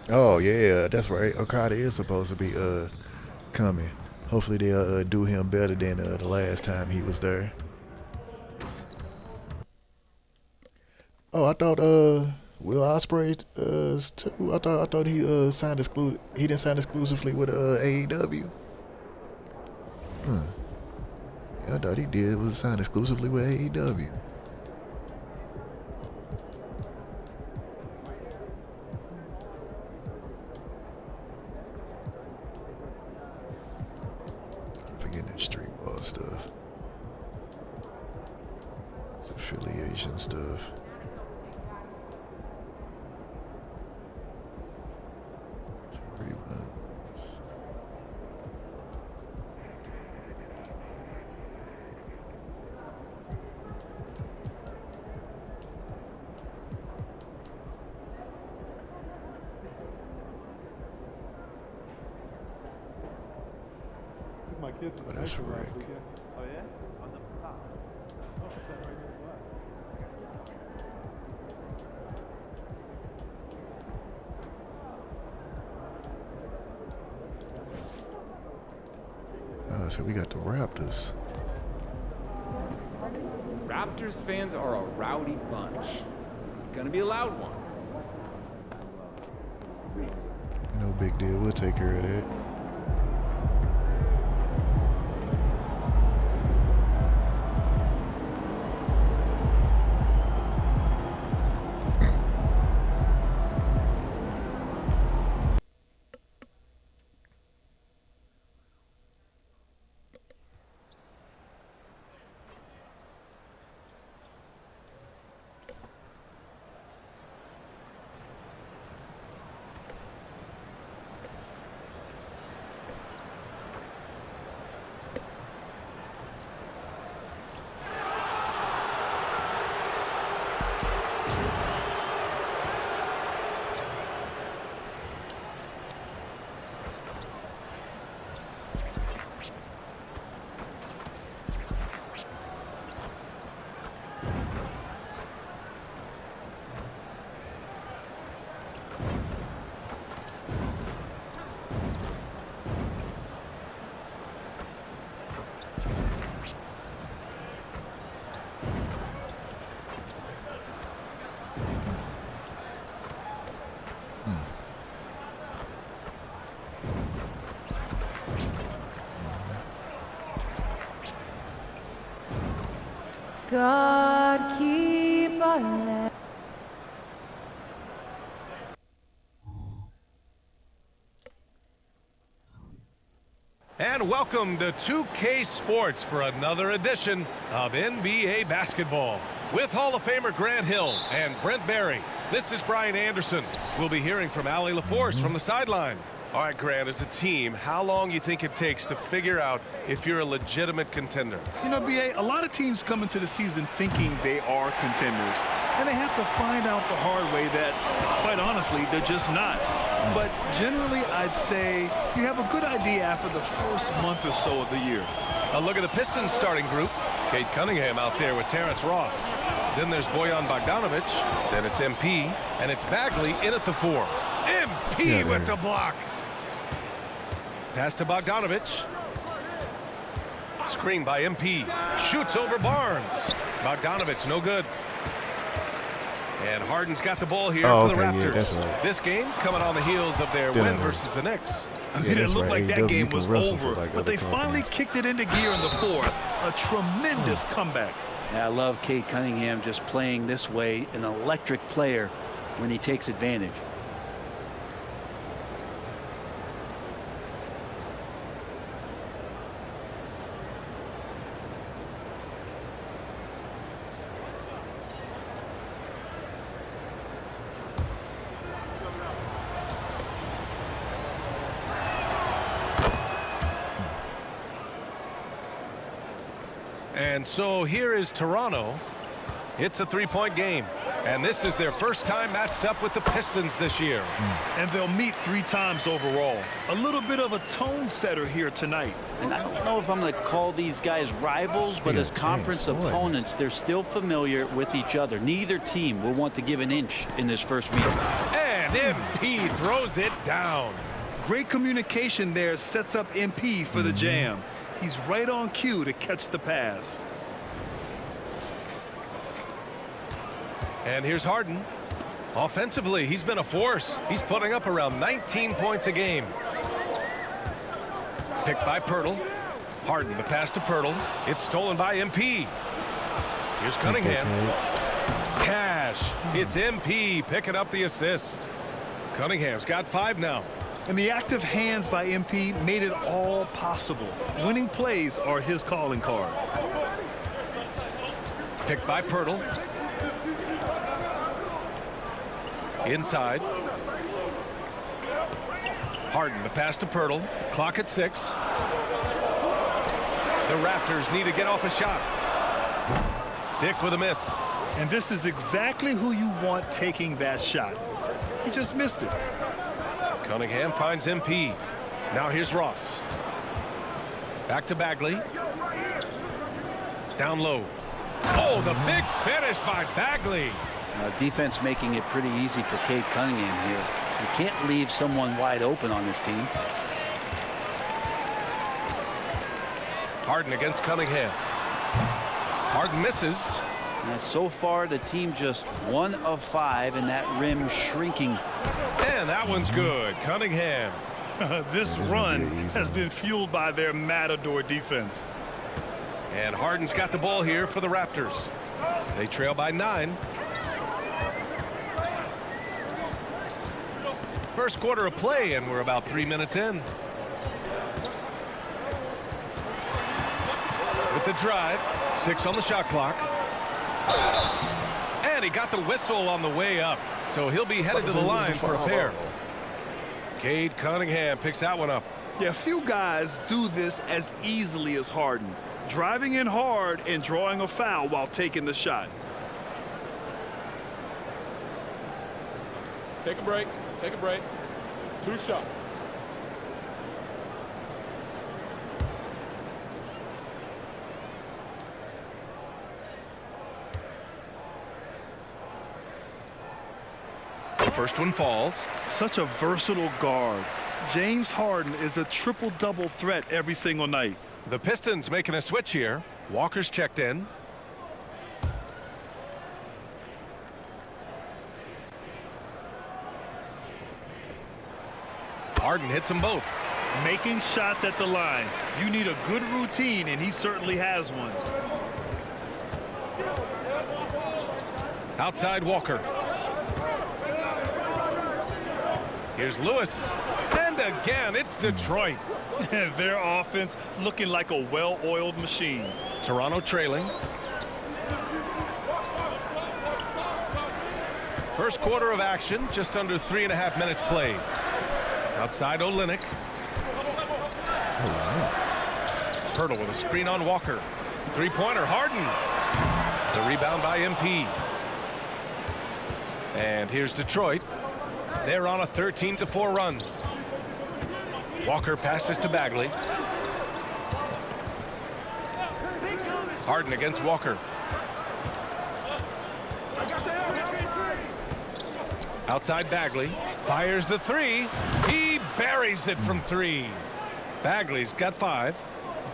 [SPEAKER 1] Oh yeah, that's right. Okada is supposed to be coming. Hopefully they'll do him better than the last time he was there. Oh, I thought Will Ospreay too. I thought he signed exclusive. He didn't sign exclusively with AEW. Yeah, I thought he did. Was signed exclusively with AEW. I'm forgetting that street ball stuff. It's affiliation stuff. Oh, that's right.
[SPEAKER 10] Oh, yeah? I was up at the top. Oh, right here as well.
[SPEAKER 1] So we got the Raptors.
[SPEAKER 12] Raptors fans are a rowdy bunch. It's gonna be a loud one.
[SPEAKER 1] No big deal. We'll take care of that.
[SPEAKER 13] God keep our land.
[SPEAKER 14] And welcome to 2K Sports for another edition of NBA basketball. With Hall of Famer Grant Hill and Brent Barry, this is Brian Anderson. We'll be hearing from Allie LaForce from the sideline.
[SPEAKER 6] All right, Grant, as a team, how long you think it takes to figure out if you're a legitimate contender?
[SPEAKER 15] You know, BA, a lot of teams come into the season thinking they are contenders, and they have to find out the hard way that, quite honestly, they're just not. But generally, I'd say you have a good idea after the first month or so of the year.
[SPEAKER 14] A look at the Pistons starting group. Kate Cunningham out there with Terrence Ross. Then there's Bojan Bogdanovic. Then it's MP, and it's Bagley in at the 4. MP with the block. Pass to Bogdanovic. Screen by MP. Shoots over Barnes. Bogdanovic, no good. And Harden's got the ball here for the Raptors.
[SPEAKER 1] Yeah, that's right.
[SPEAKER 14] This game coming on the heels of their win versus the Knicks.
[SPEAKER 15] I mean, it looked like that game was over, but they finally kicked it into gear in the fourth. A tremendous comeback.
[SPEAKER 7] Yeah, I love Kate Cunningham just playing this way, an electric player when he takes advantage.
[SPEAKER 14] And so here is Toronto. It's a three-point game. And this is their first time matched up with the Pistons this year.
[SPEAKER 15] And they'll meet 3 times overall. A little bit of a tone setter here tonight.
[SPEAKER 7] And I don't know if I'm going to call these guys rivals, but as conference opponents, they're still familiar with each other. Neither team will want to give an inch in this first meeting.
[SPEAKER 14] And MP throws it down.
[SPEAKER 15] Great communication there sets up MP for the jam. He's right on cue to catch the pass.
[SPEAKER 14] And here's Harden. Offensively, he's been a force. He's putting up around 19 points a game. Picked by Pirtle. Harden, the pass to Pirtle. It's stolen by MP. Here's Cunningham. Cash. It's MP picking up the assist. Cunningham's got 5 now.
[SPEAKER 15] And the active hands by MP made it all possible. Winning plays are his calling card.
[SPEAKER 14] Picked by Pirtle. Inside. Harden, the pass to Pirtle. Clock at 6. The Raptors need to get off a shot. Dick with a miss.
[SPEAKER 15] And this is exactly who you want taking that shot. He just missed it.
[SPEAKER 14] Cunningham finds MP. Now here's Ross. Back to Bagley. Down low. Oh, the big finish by Bagley.
[SPEAKER 16] Defense making it pretty easy for Cade Cunningham here. You can't leave someone wide open on this team.
[SPEAKER 14] Harden against Cunningham. Harden misses.
[SPEAKER 16] So far, the team just 1 of 5, and that rim shrinking.
[SPEAKER 14] And that one's good. Cunningham.
[SPEAKER 15] This run has been fueled by their Matador defense.
[SPEAKER 14] And Harden's got the ball here for the Raptors. They trail by 9. First quarter of play, and we're about 3 minutes in. With the drive, 6 on the shot clock. And he got the whistle on the way up, so he'll be headed to the line for a pair. Cade Cunningham picks that one up.
[SPEAKER 15] Yeah, few guys do this as easily as Harden. Driving in hard and drawing a foul while taking the shot.
[SPEAKER 2] Take a break. Take a break. 2 shots.
[SPEAKER 14] The first one falls.
[SPEAKER 15] Such a versatile guard. James Harden is a triple-double threat every single night.
[SPEAKER 14] The Pistons making a switch here. Walker's checked in. Harden hits them both.
[SPEAKER 15] Making shots at the line. You need a good routine, and he certainly has one.
[SPEAKER 14] Outside Walker. Here's Lewis. And again, it's Detroit.
[SPEAKER 15] Their offense looking like a well-oiled machine.
[SPEAKER 14] Toronto trailing. First quarter of action, just under 3.5 minutes played. Outside Olynyk. Pirtle with a screen on Walker. Three-pointer, Harden. The rebound by MP. And here's Detroit. They're on a 13-4 run. Walker passes to Bagley. Harden against Walker. Outside Bagley. Fires the 3. He buries it from 3. Bagley's got 5.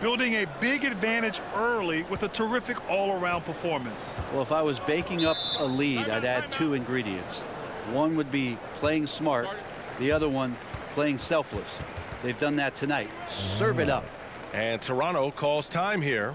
[SPEAKER 15] Building a big advantage early with a terrific all-around performance.
[SPEAKER 16] Well, if I was baking up a lead, I'd add 2 ingredients. One would be playing smart. The other one, playing selfless. They've done that tonight. Serve it up.
[SPEAKER 14] And Toronto calls time here.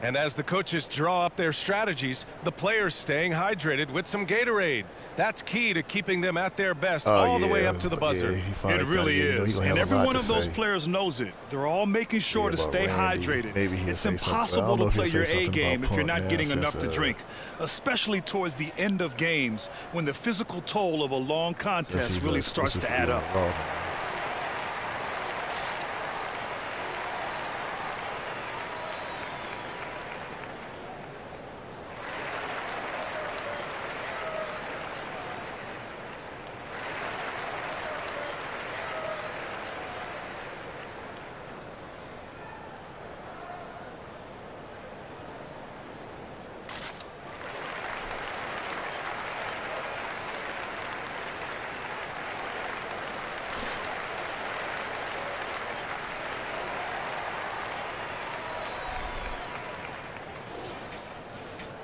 [SPEAKER 14] And as the coaches draw up their strategies, the players staying hydrated with some Gatorade. That's key to keeping them at their best all the way up to the buzzer.
[SPEAKER 15] Yeah, it really is. And every one of those players knows it. They're all making sure to stay hydrated. It's impossible to play your A game if you're not getting enough to drink, especially towards the end of games when the physical toll of a long contest really starts to add up.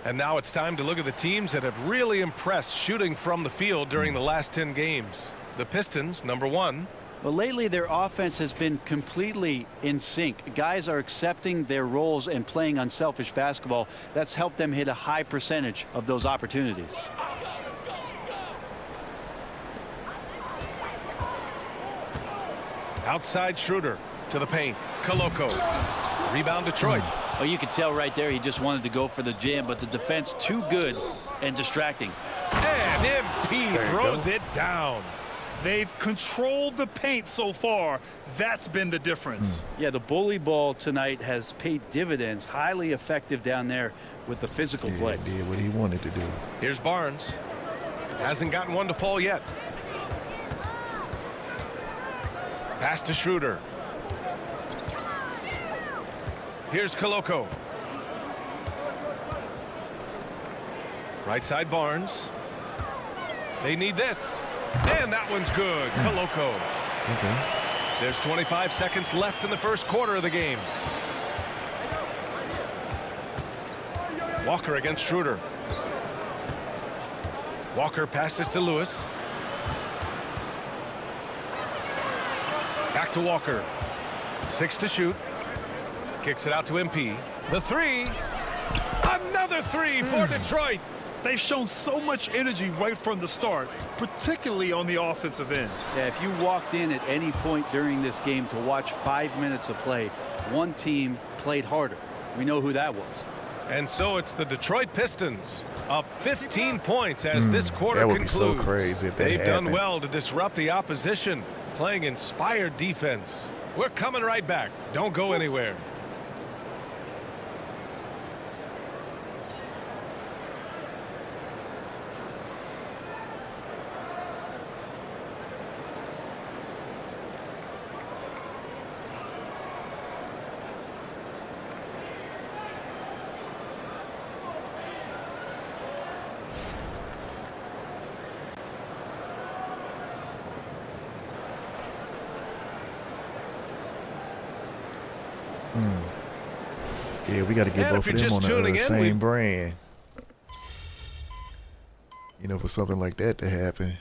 [SPEAKER 14] And now it's time to look at the teams that have really impressed shooting from the field during the last 10 games. The Pistons, number 1.
[SPEAKER 16] Well, lately their offense has been completely in sync. Guys are accepting their roles and playing unselfish basketball. That's helped them hit a high percentage of those opportunities.
[SPEAKER 14] Outside Schroeder to the paint. Koloko. Rebound Detroit.
[SPEAKER 16] Oh, you could tell right there he just wanted to go for the jam, but the defense too good and distracting.
[SPEAKER 14] And MP throws it down.
[SPEAKER 15] They've controlled the paint so far. That's been the difference.
[SPEAKER 16] Yeah, the bully ball tonight has paid dividends. Highly effective down there with the physical play.
[SPEAKER 1] Did what he wanted to do.
[SPEAKER 14] Here's Barnes. Hasn't gotten one to fall yet. Pass to Schroeder. Here's Koloko. Right side Barnes. They need this. And that one's good. Koloko.
[SPEAKER 1] Okay.
[SPEAKER 14] There's 25 seconds left in the first quarter of the game. Walker against Schroeder. Walker passes to Lewis. Back to Walker. 6 to shoot. Kicks it out to MP. The 3. Another 3 for Detroit.
[SPEAKER 15] They've shown so much energy right from the start, particularly on the offensive end.
[SPEAKER 16] Yeah, if you walked in at any point during this game to watch 5 minutes of play, one team played harder. We know who that was.
[SPEAKER 14] And so it's the Detroit Pistons up 15 points as this quarter concludes.
[SPEAKER 1] That would be so crazy if that
[SPEAKER 14] They've
[SPEAKER 1] happened.
[SPEAKER 14] done well to disrupt the opposition, playing inspired defense. We're coming right back. Don't go anywhere.
[SPEAKER 1] Yeah, we got to get
[SPEAKER 14] And
[SPEAKER 1] both
[SPEAKER 14] if
[SPEAKER 1] of
[SPEAKER 14] you're
[SPEAKER 1] them
[SPEAKER 14] just
[SPEAKER 1] on
[SPEAKER 14] tuning
[SPEAKER 1] the
[SPEAKER 14] in,
[SPEAKER 1] same brand. You know, for something like that to happen.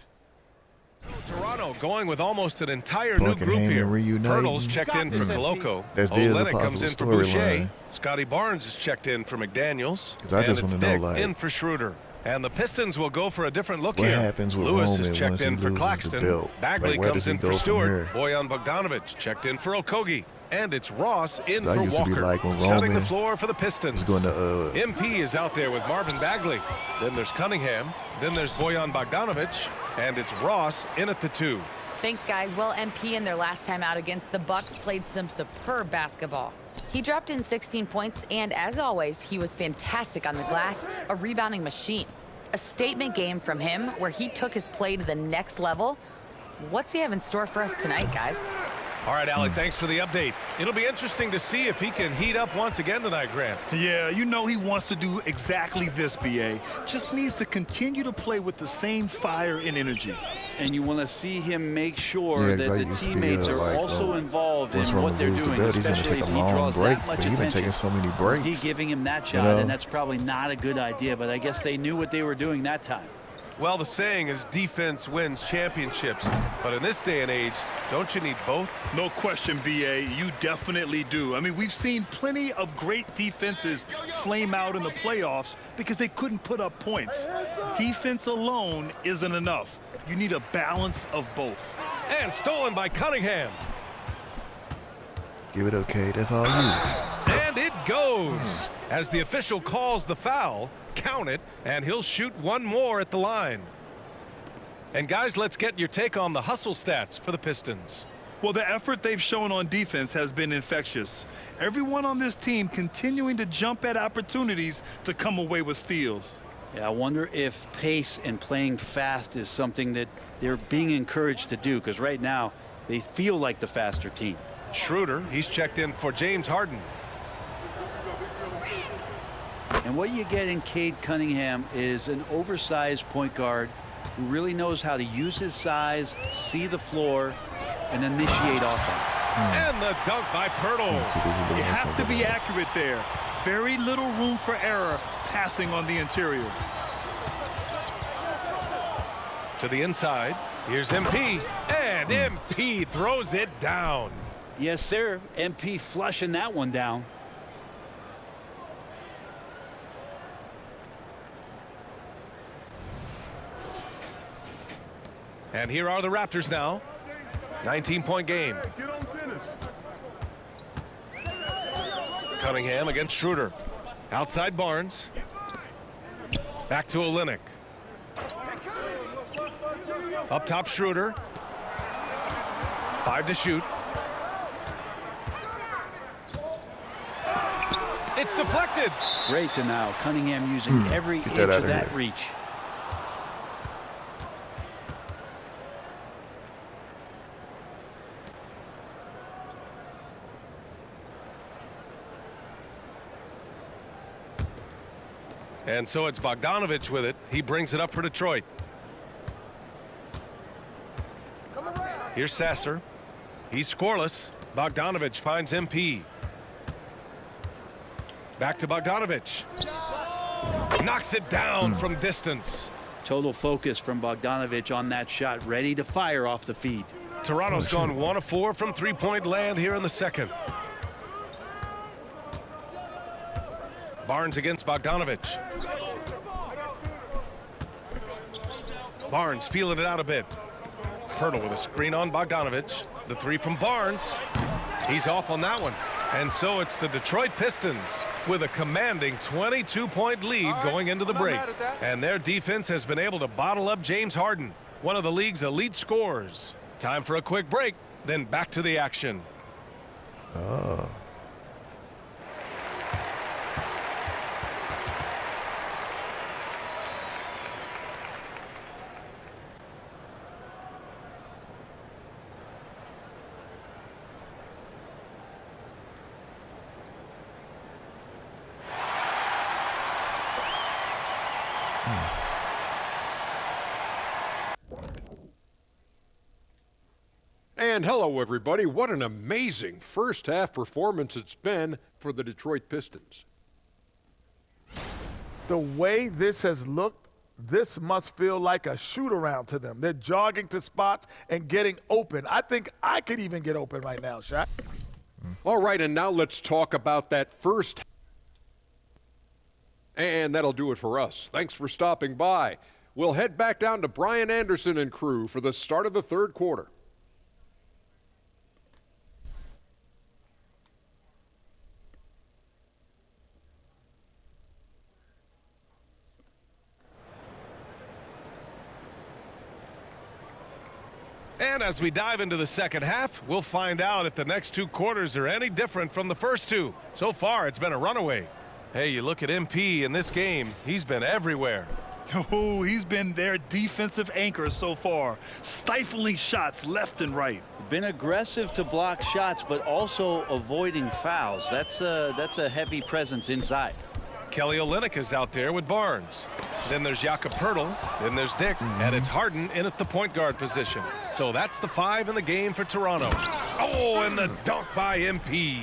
[SPEAKER 14] Toronto going with almost an entire new group
[SPEAKER 1] Buckingham
[SPEAKER 14] here.
[SPEAKER 1] reuniting.
[SPEAKER 14] Hurdles checked in for Koloko.
[SPEAKER 1] That's Diaz a
[SPEAKER 14] Olynyk comes
[SPEAKER 1] possible
[SPEAKER 14] in for Boucher.
[SPEAKER 1] storyline.
[SPEAKER 14] Scotty Barnes is checked in for McDaniels.
[SPEAKER 1] 'Cause I just
[SPEAKER 14] and it's
[SPEAKER 1] wanna know,
[SPEAKER 14] Dick
[SPEAKER 1] like,
[SPEAKER 14] in for Schroeder. And the Pistons will go for a different look
[SPEAKER 1] what
[SPEAKER 14] here.
[SPEAKER 1] happens with
[SPEAKER 14] Lewis
[SPEAKER 1] Roman
[SPEAKER 14] is checked
[SPEAKER 1] once he
[SPEAKER 14] in for
[SPEAKER 1] loses the
[SPEAKER 14] Claxton.
[SPEAKER 1] belt?
[SPEAKER 14] Bagley
[SPEAKER 1] Like, where
[SPEAKER 14] comes
[SPEAKER 1] does he
[SPEAKER 14] in
[SPEAKER 1] go
[SPEAKER 14] for
[SPEAKER 1] from
[SPEAKER 14] Stewart.
[SPEAKER 1] here?
[SPEAKER 14] Bojan Bogdanovic checked in for Okogie. And it's Ross in
[SPEAKER 1] I
[SPEAKER 14] for
[SPEAKER 1] used to be
[SPEAKER 14] Walker.
[SPEAKER 1] like when
[SPEAKER 14] Setting the
[SPEAKER 1] Roman
[SPEAKER 14] floor for the Pistons.
[SPEAKER 1] was going to
[SPEAKER 14] MP is out there with Marvin Bagley. Then there's Cunningham. Then there's Bojan Bogdanovic. And it's Ross in at the 2.
[SPEAKER 17] Thanks, guys. Well, MP in their last time out against the Bucks played some superb basketball. He dropped in 16 points, and as always, he was fantastic on the glass, a rebounding machine. A statement game from him where he took his play to the next level. What's he have in store for us tonight, guys?
[SPEAKER 14] All right, Alec, thanks for the update. It'll be interesting to see if he can heat up once again tonight, Grant.
[SPEAKER 15] Yeah, you know he wants to do exactly this, BA. Just needs to continue to play with the same fire and energy.
[SPEAKER 16] And you want to see him make sure that
[SPEAKER 1] like
[SPEAKER 16] the
[SPEAKER 1] used to be,
[SPEAKER 16] teammates are
[SPEAKER 1] like,
[SPEAKER 16] also involved in
[SPEAKER 1] once
[SPEAKER 16] what
[SPEAKER 1] Roman
[SPEAKER 16] they're
[SPEAKER 1] loses the
[SPEAKER 16] doing,
[SPEAKER 1] belt, he's gonna
[SPEAKER 16] especially
[SPEAKER 1] take
[SPEAKER 16] if
[SPEAKER 1] a
[SPEAKER 16] he
[SPEAKER 1] long
[SPEAKER 16] draws
[SPEAKER 1] break,
[SPEAKER 16] that much
[SPEAKER 1] but he's been
[SPEAKER 16] attention.
[SPEAKER 1] taking so many breaks.
[SPEAKER 16] D giving him that shot,
[SPEAKER 1] know?
[SPEAKER 16] and that's probably not a good idea, but I guess they knew what they were doing that time.
[SPEAKER 14] Well, the saying is defense wins championships. But in this day and age, don't you need both?
[SPEAKER 15] No question, BA. You definitely do. I mean, we've seen plenty of great defenses flame out in the playoffs because they couldn't put up points. Defense alone isn't enough. You need a balance of both.
[SPEAKER 14] And stolen by Cunningham.
[SPEAKER 1] Give it okay. That's all you.
[SPEAKER 14] And it goes. As the official calls the foul, count it, and he'll shoot one more at the line. And guys, let's get your take on the hustle stats for the Pistons.
[SPEAKER 15] Well, the effort they've shown on defense has been infectious. Everyone on this team continuing to jump at opportunities to come away with steals.
[SPEAKER 16] Yeah, I wonder if pace and playing fast is something that they're being encouraged to do, because right now they feel like the faster team.
[SPEAKER 14] Schroeder, he's checked in for James Harden.
[SPEAKER 16] And what you get in Cade Cunningham is an oversized point guard who really knows how to use his size, see the floor, and initiate offense.
[SPEAKER 14] And the dunk by Pirtle.
[SPEAKER 15] You have to be accurate there. Very little room for error. passing on the interior.
[SPEAKER 14] To the inside. Here's MP. And MP throws it down.
[SPEAKER 16] Yes, sir. MP flushing that one down.
[SPEAKER 14] And here are the Raptors now. 19-point game. Cunningham against Schroeder. Outside Barnes. Back to Olynyk. Up top Schroeder. 5 to shoot. It's deflected.
[SPEAKER 16] Great to now. Cunningham using every inch of that reach.
[SPEAKER 14] And so it's Bogdanovich with it. He brings it up for Detroit. Here's Sasser. He's scoreless. Bogdanovich finds MP. Back to Bogdanovich. Knocks it down from distance.
[SPEAKER 16] Total focus from Bogdanovich on that shot. Ready to fire off the feed.
[SPEAKER 14] Toronto's gone 1 of 4 from three-point land here in the second. Barnes against Bogdanovich. Barnes feeling it out a bit. Pirtle with a screen on Bogdanovich. The three from Barnes. He's off on that one. And so it's the Detroit Pistons with a commanding 22-point lead going into the break. And their defense has been able to bottle up James Harden, one of the league's elite scorers. Time for a quick break, then back to the action.
[SPEAKER 1] Oh.
[SPEAKER 9] And hello, everybody. What an amazing first-half performance it's been for the Detroit Pistons.
[SPEAKER 18] The way this has looked, this must feel like a shoot-around to them. They're jogging to spots and getting open. I think I could even get open right now, Shaq.
[SPEAKER 9] All right, and now let's talk about that first. And that'll do it for us. Thanks for stopping by. We'll head back down to Brian Anderson and crew for the start of the third quarter.
[SPEAKER 14] And as we dive into the second half, we'll find out if the next 2 quarters are any different from the first 2. So far, it's been a runaway. Hey, you look at MP in this game, he's been everywhere.
[SPEAKER 15] Oh, he's been their defensive anchor so far, stifling shots left and right.
[SPEAKER 16] Been aggressive to block shots, but also avoiding fouls. That's a heavy presence inside.
[SPEAKER 14] Kelly Olynyk is out there with Barnes. Then there's Jakob Poeltl. Then there's Dick. And it's Harden in at the point guard position. So that's the 5 in the game for Toronto. Oh, and the dunk by MP.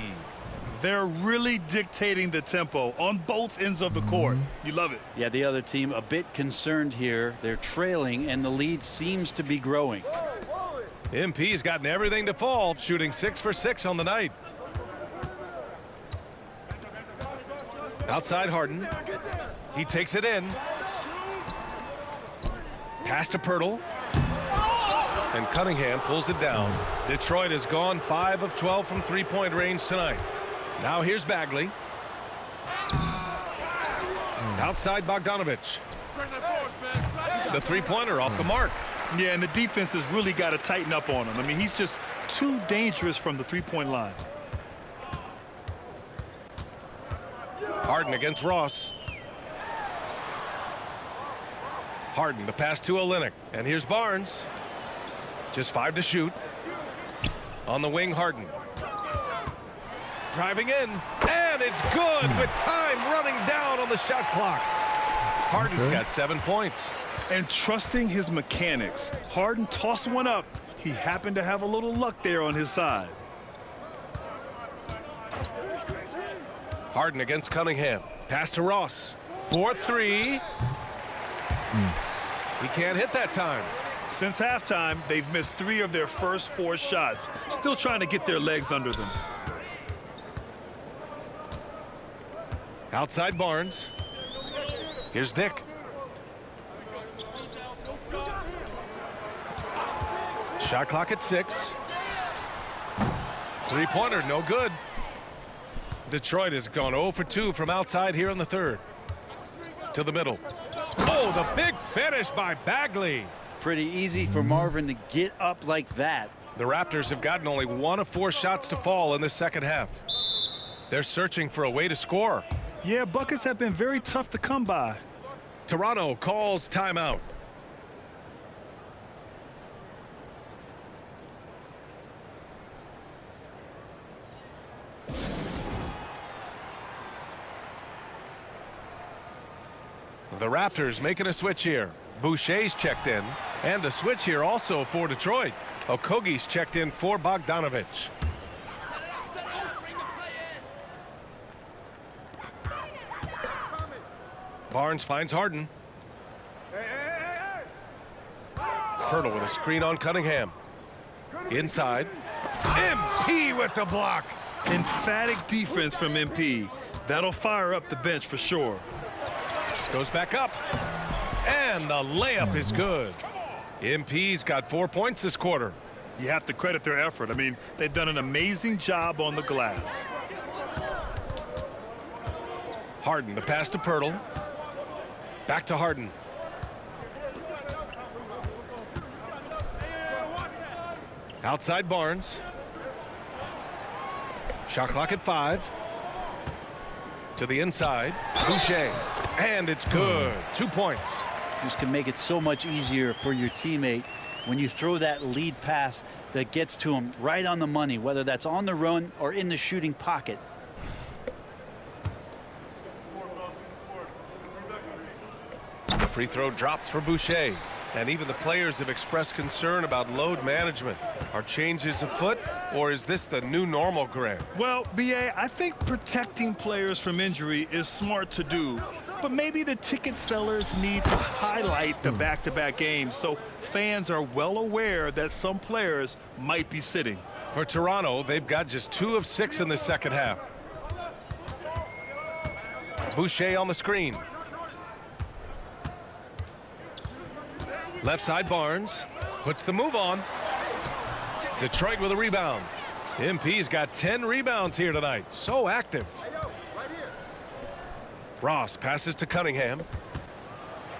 [SPEAKER 15] They're really dictating the tempo on both ends of the court. You love it.
[SPEAKER 16] Yeah, the other team a bit concerned here. They're trailing, and the lead seems to be growing.
[SPEAKER 14] MP's gotten everything to fall, shooting 6 for 6 on the night. Outside Harden. He takes it in. Pass to Poeltl. And Cunningham pulls it down. Detroit has gone 5 of 12 from three-point range tonight. Now here's Bagley. Outside Bogdanovich. The three-pointer off the mark.
[SPEAKER 15] Yeah, and the defense has really got to tighten up on him. I mean, he's just too dangerous from the three-point line.
[SPEAKER 14] Harden against Ross. Harden, the pass to Olynyk. And here's Barnes. Just 5 to shoot. On the wing, Harden. Driving in. And it's good with time running down on the shot clock. Harden's got 7 points.
[SPEAKER 15] And trusting his mechanics. Harden tossed one up. He happened to have a little luck there on his side.
[SPEAKER 14] Harden against Cunningham. Pass to Ross. 4-3. He can't hit that time.
[SPEAKER 15] Since halftime, they've missed 3 of their first 4 shots. Still trying to get their legs under them.
[SPEAKER 14] Outside Barnes. Here's Dick. Shot clock at 6. Three-pointer, no good. Detroit has gone 0 for 2 from outside here in the third. To the middle. Oh, the big finish by Bagley.
[SPEAKER 16] Pretty easy for Marvin to get up like that.
[SPEAKER 14] The Raptors have gotten only 1 of 4 shots to fall in the second half. They're searching for a way to score.
[SPEAKER 15] Yeah, buckets have been very tough to come by.
[SPEAKER 14] Toronto calls timeout. The Raptors making a switch here. Boucher's checked in. And a switch here also for Detroit. Okogie's checked in for Bogdanovich. Barnes finds Harden. Pirtle with a screen on Cunningham. Inside. MP with the block.
[SPEAKER 15] Emphatic defense from MP. That'll fire up the bench for sure.
[SPEAKER 14] Goes back up. And the layup is good. MP's got 4 points this quarter.
[SPEAKER 15] You have to credit their effort. I mean, they've done an amazing job on the glass.
[SPEAKER 14] Harden, the pass to Pirtle. Back to Harden. Outside Barnes. Shot clock at 5. To the inside. Boucher. And it's good. 2 points.
[SPEAKER 16] This can make it so much easier for your teammate when you throw that lead pass that gets to him right on the money, whether that's on the run or in the shooting pocket.
[SPEAKER 14] The free throw drops for Boucher. And even the players have expressed concern about load management. Are changes afoot, or is this the new normal, Grant?
[SPEAKER 15] Well, BA, I think protecting players from injury is smart to do. But maybe the ticket sellers need to highlight the back-to-back games so fans are well aware that some players might be sitting.
[SPEAKER 14] For Toronto, they've got just 2 of 6 in the second half. Boucher on the screen. Left side Barnes puts the move on. Detroit with a rebound. MP's got 10 rebounds here tonight. So active. Ross passes to Cunningham.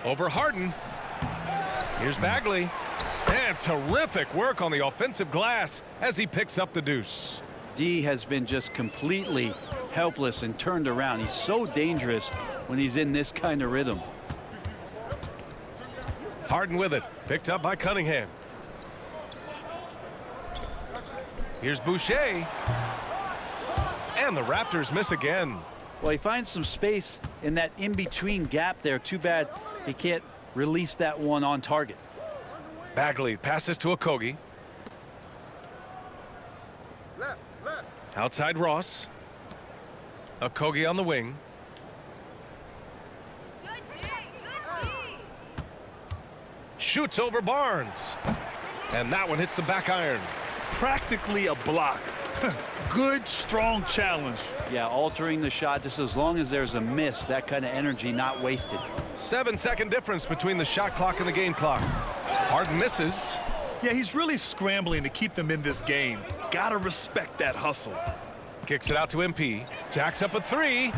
[SPEAKER 14] Over Harden. Here's Bagley. And terrific work on the offensive glass as he picks up the deuce.
[SPEAKER 16] D has been just completely helpless and turned around. He's so dangerous when he's in this kind of rhythm.
[SPEAKER 14] Harden with it. Picked up by Cunningham. Here's Boucher. And the Raptors miss again.
[SPEAKER 16] Well, he finds some space in that in-between gap there. Too bad he can't release that one on target.
[SPEAKER 14] Bagley passes to Okogie. Outside Ross. Okogie on the wing. Shoots over Barnes. And that one hits the back iron.
[SPEAKER 15] Practically a block. Good, strong challenge.
[SPEAKER 16] Yeah, altering the shot just as long as there's a miss. That kind of energy not wasted.
[SPEAKER 14] 7-second difference between the shot clock and the game clock. Harden misses.
[SPEAKER 15] Yeah, he's really scrambling to keep them in this game. Gotta respect that hustle.
[SPEAKER 14] Kicks it out to MP. Jacks up a 3.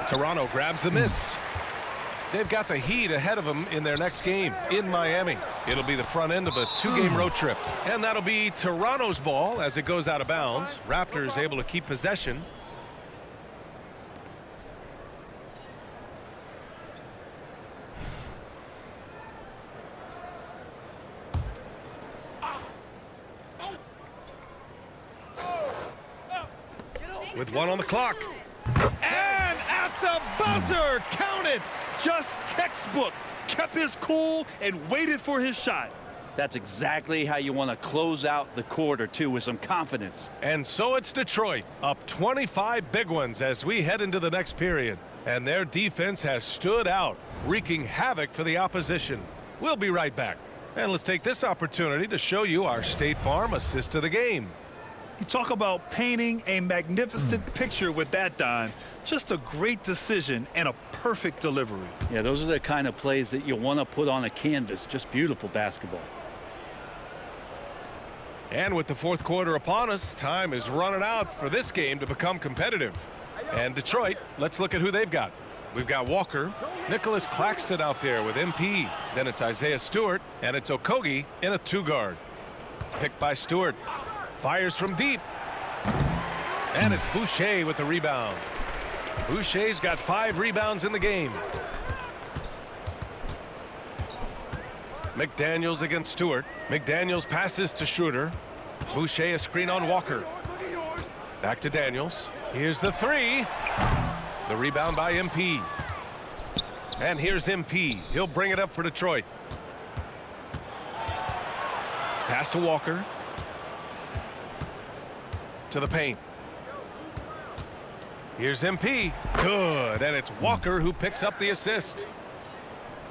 [SPEAKER 14] Toronto grabs the miss. They've got the Heat ahead of them in their next game in Miami. It'll be the front end of a 2-game road trip. And that'll be Toronto's ball as it goes out of bounds. Raptors able to keep possession. With 1 on the clock.
[SPEAKER 15] And at the buzzer, count it. Just textbook. Kept his cool and waited for his shot.
[SPEAKER 16] That's exactly how you want to close out the quarter, too, with some confidence.
[SPEAKER 14] And so it's Detroit, up 25 big ones as we head into the next period. And their defense has stood out, wreaking havoc for the opposition. We'll be right back. And let's take this opportunity to show you our State Farm assist of the game.
[SPEAKER 15] You talk about painting a magnificent picture with that, Don. Just a great decision and a perfect delivery.
[SPEAKER 16] Yeah, those are the kind of plays that you want to put on a canvas. Just beautiful basketball.
[SPEAKER 14] And with the fourth quarter upon us, time is running out for this game to become competitive. And Detroit, let's look at who they've got. We've got Walker, Nicholas Claxton out there with MP. Then it's Isaiah Stewart, and it's Okogie in a 2-guard. Picked by Stewart. Fires from deep. And it's Boucher with the rebound. Boucher's got 5 rebounds in the game. McDaniels against Stewart. McDaniels passes to Schroeder. Boucher a screen on Walker. Back to Daniels. Here's the 3. The rebound by MP. And here's MP. He'll bring it up for Detroit. Pass to Walker. To the paint. Here's MP. Good. And it's Walker who picks up the assist.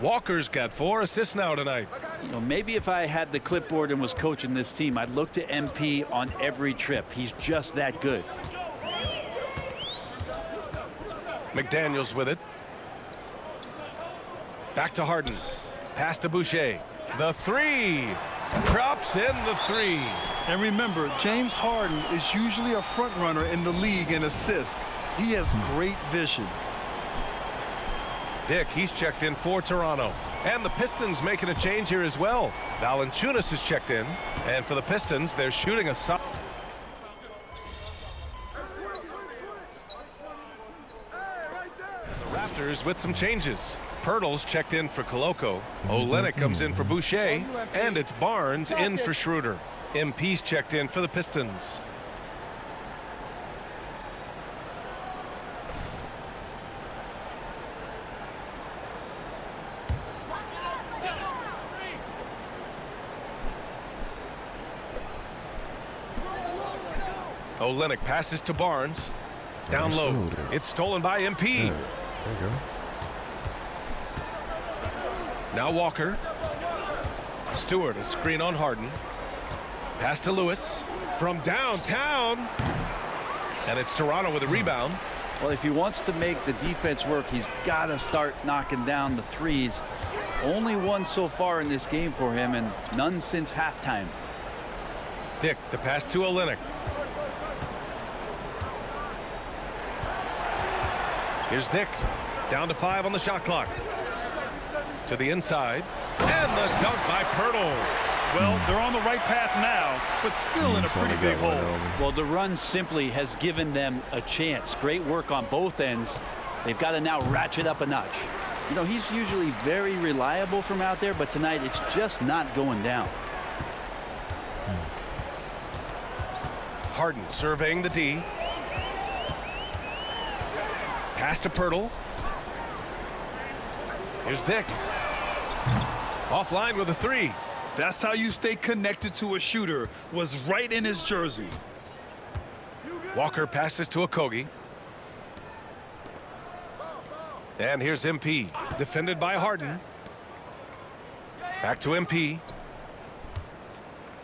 [SPEAKER 14] Walker's got 4 assists now tonight.
[SPEAKER 16] You know, maybe if I had the clipboard and was coaching this team, I'd look to MP on every trip. He's just that good.
[SPEAKER 14] McDaniels with it. Back to Harden. Pass to Boucher. The 3. Drops in the 3.
[SPEAKER 15] And remember, James Harden is usually a front runner in the league in assists. He has great vision.
[SPEAKER 14] Dick, he's checked in for Toronto. And the Pistons making a change here as well. Valanciunas is checked in. And for the Pistons, they're shooting a solid. The Raptors with some changes. Pirtle's checked in for Koloko. Olynyk comes in for Boucher. And it's Barnes in for Schroeder. MP's checked in for the Pistons. Olynyk passes to Barnes. Down low. It's stolen by MP.
[SPEAKER 1] There you go.
[SPEAKER 14] Now Walker. Stewart, a screen on Harden. Pass to Lewis from downtown. And it's Toronto with a rebound.
[SPEAKER 16] Well, if he wants to make the defense work, he's got to start knocking down the threes. Only one so far in this game for him, and none since halftime.
[SPEAKER 14] Dick, the pass to Olynyk. Here's Dick. Down to 5 on the shot clock. To the inside. And the dunk by Pirtle.
[SPEAKER 15] Well, they're on the right path now, but still in a pretty big hole.
[SPEAKER 16] Well, the run simply has given them a chance. Great work on both ends. They've got to now ratchet up a notch. You know, he's usually very reliable from out there, but tonight it's just not going down.
[SPEAKER 14] Harden surveying the D. Pass to Pirtle. Here's Dick. Offline with a 3.
[SPEAKER 15] That's how you stay connected to a shooter. Was right in his jersey.
[SPEAKER 14] Walker passes to Okogie. And here's MP. Defended by Harden. Back to MP.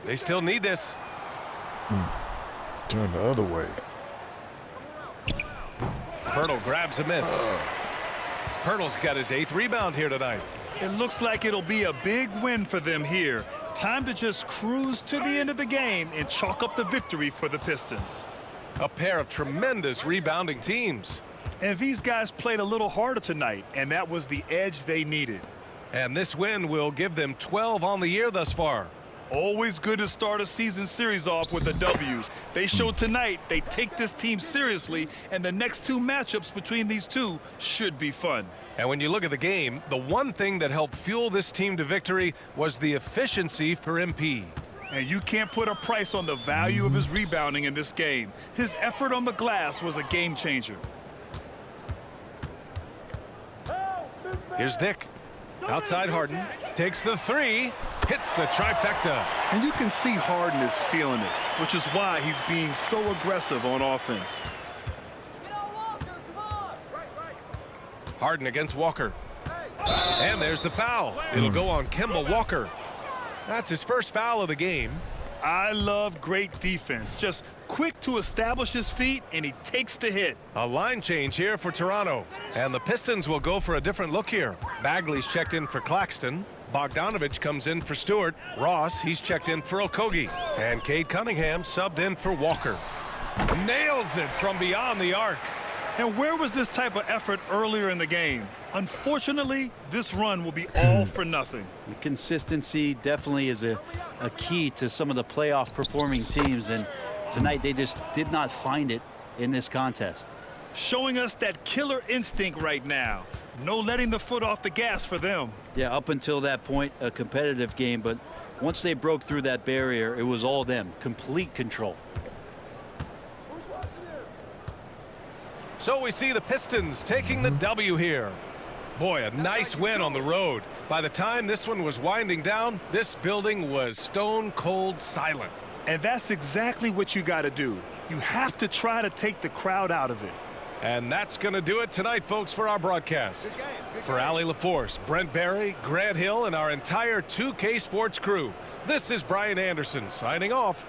[SPEAKER 14] They still need this.
[SPEAKER 1] Turn the other way.
[SPEAKER 14] Pirtle grabs a miss. Pirtle's got his 8th rebound here tonight.
[SPEAKER 15] It looks like it'll be a big win for them here. Time to just cruise to the end of the game and chalk up the victory for the Pistons.
[SPEAKER 14] A pair of tremendous rebounding teams.
[SPEAKER 15] And these guys played a little harder tonight, and that was the edge they needed.
[SPEAKER 14] And this win will give them 12 on the year thus far.
[SPEAKER 15] Always good to start a season series off with a W. They showed tonight they take this team seriously, and the next 2 matchups between these two should be fun.
[SPEAKER 14] And when you look at the game, the one thing that helped fuel this team to victory was the efficiency for MP.
[SPEAKER 15] And you can't put a price on the value of his rebounding in this game. His effort on the glass was a game changer.
[SPEAKER 14] Here's Dick. Outside Harden. Takes the 3. hits the trifecta.
[SPEAKER 15] And you can see Harden is feeling it, which is why he's being so aggressive on offense.
[SPEAKER 14] Harden against Walker. And there's the foul. It'll go on Kemba Walker. That's his first foul of the game.
[SPEAKER 15] I love great defense. Just quick to establish his feet, and he takes the hit.
[SPEAKER 14] A line change here for Toronto. And the Pistons will go for a different look here. Bagley's checked in for Claxton. Bogdanovich comes in for Stewart. Ross, he's checked in for Okogie. And Cade Cunningham subbed in for Walker. Nails it from beyond the arc.
[SPEAKER 15] And where was this type of effort earlier in the game? Unfortunately, this run will be all for nothing.
[SPEAKER 16] The consistency definitely is a key to some of the playoff performing teams, and tonight they just did not find it in this contest.
[SPEAKER 15] Showing us that killer instinct right now. No letting the foot off the gas for them.
[SPEAKER 16] Yeah, up until that point, a competitive game, but once they broke through that barrier, it was all them. Complete control.
[SPEAKER 14] So we see the Pistons taking the W here. Boy, a nice win on the road. By the time this one was winding down, this building was stone cold silent.
[SPEAKER 15] And that's exactly what you got to do. You have to try to take the crowd out of it.
[SPEAKER 14] And that's going to do it tonight, folks, for our broadcast. For Allie LaForce, Brent Barry, Grant Hill, and our entire 2K Sports crew, this is Brian Anderson signing off.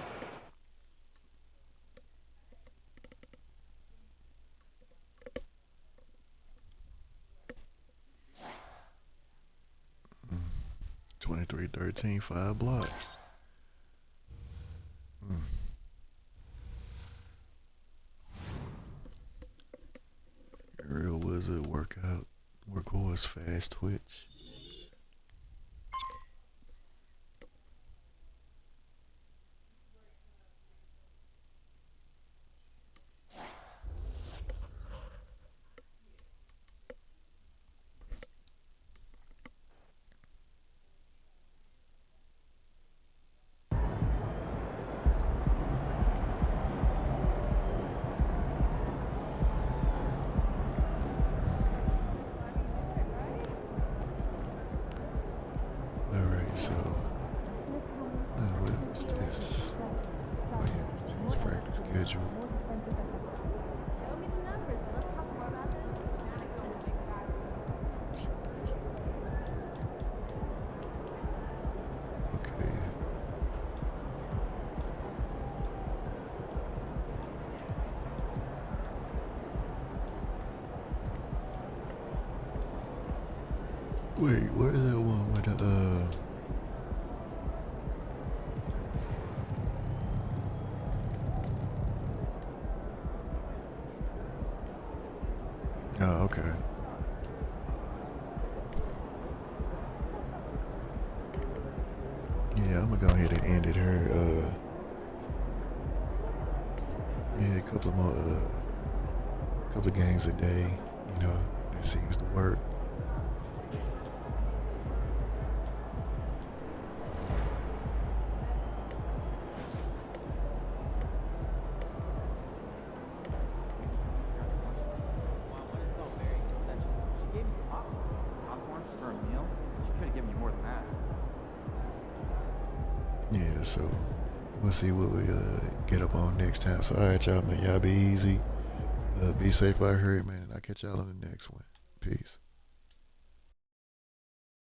[SPEAKER 1] Mm. 23-13, 5 blocks. Real wizard workout, workhorse, fast twitch. So, what is this? Oh yeah, this team's practice schedule. Okay. Wait, where's that one with the Oh, okay. Yeah, I'm gonna go ahead and end it here. Yeah, a couple of games a day, you know, that seems to work. Yeah, so we'll see what we get up on next time. So, all right, y'all, man. Y'all be easy. Be safe out here, man. And I'll catch y'all on the next one. Peace.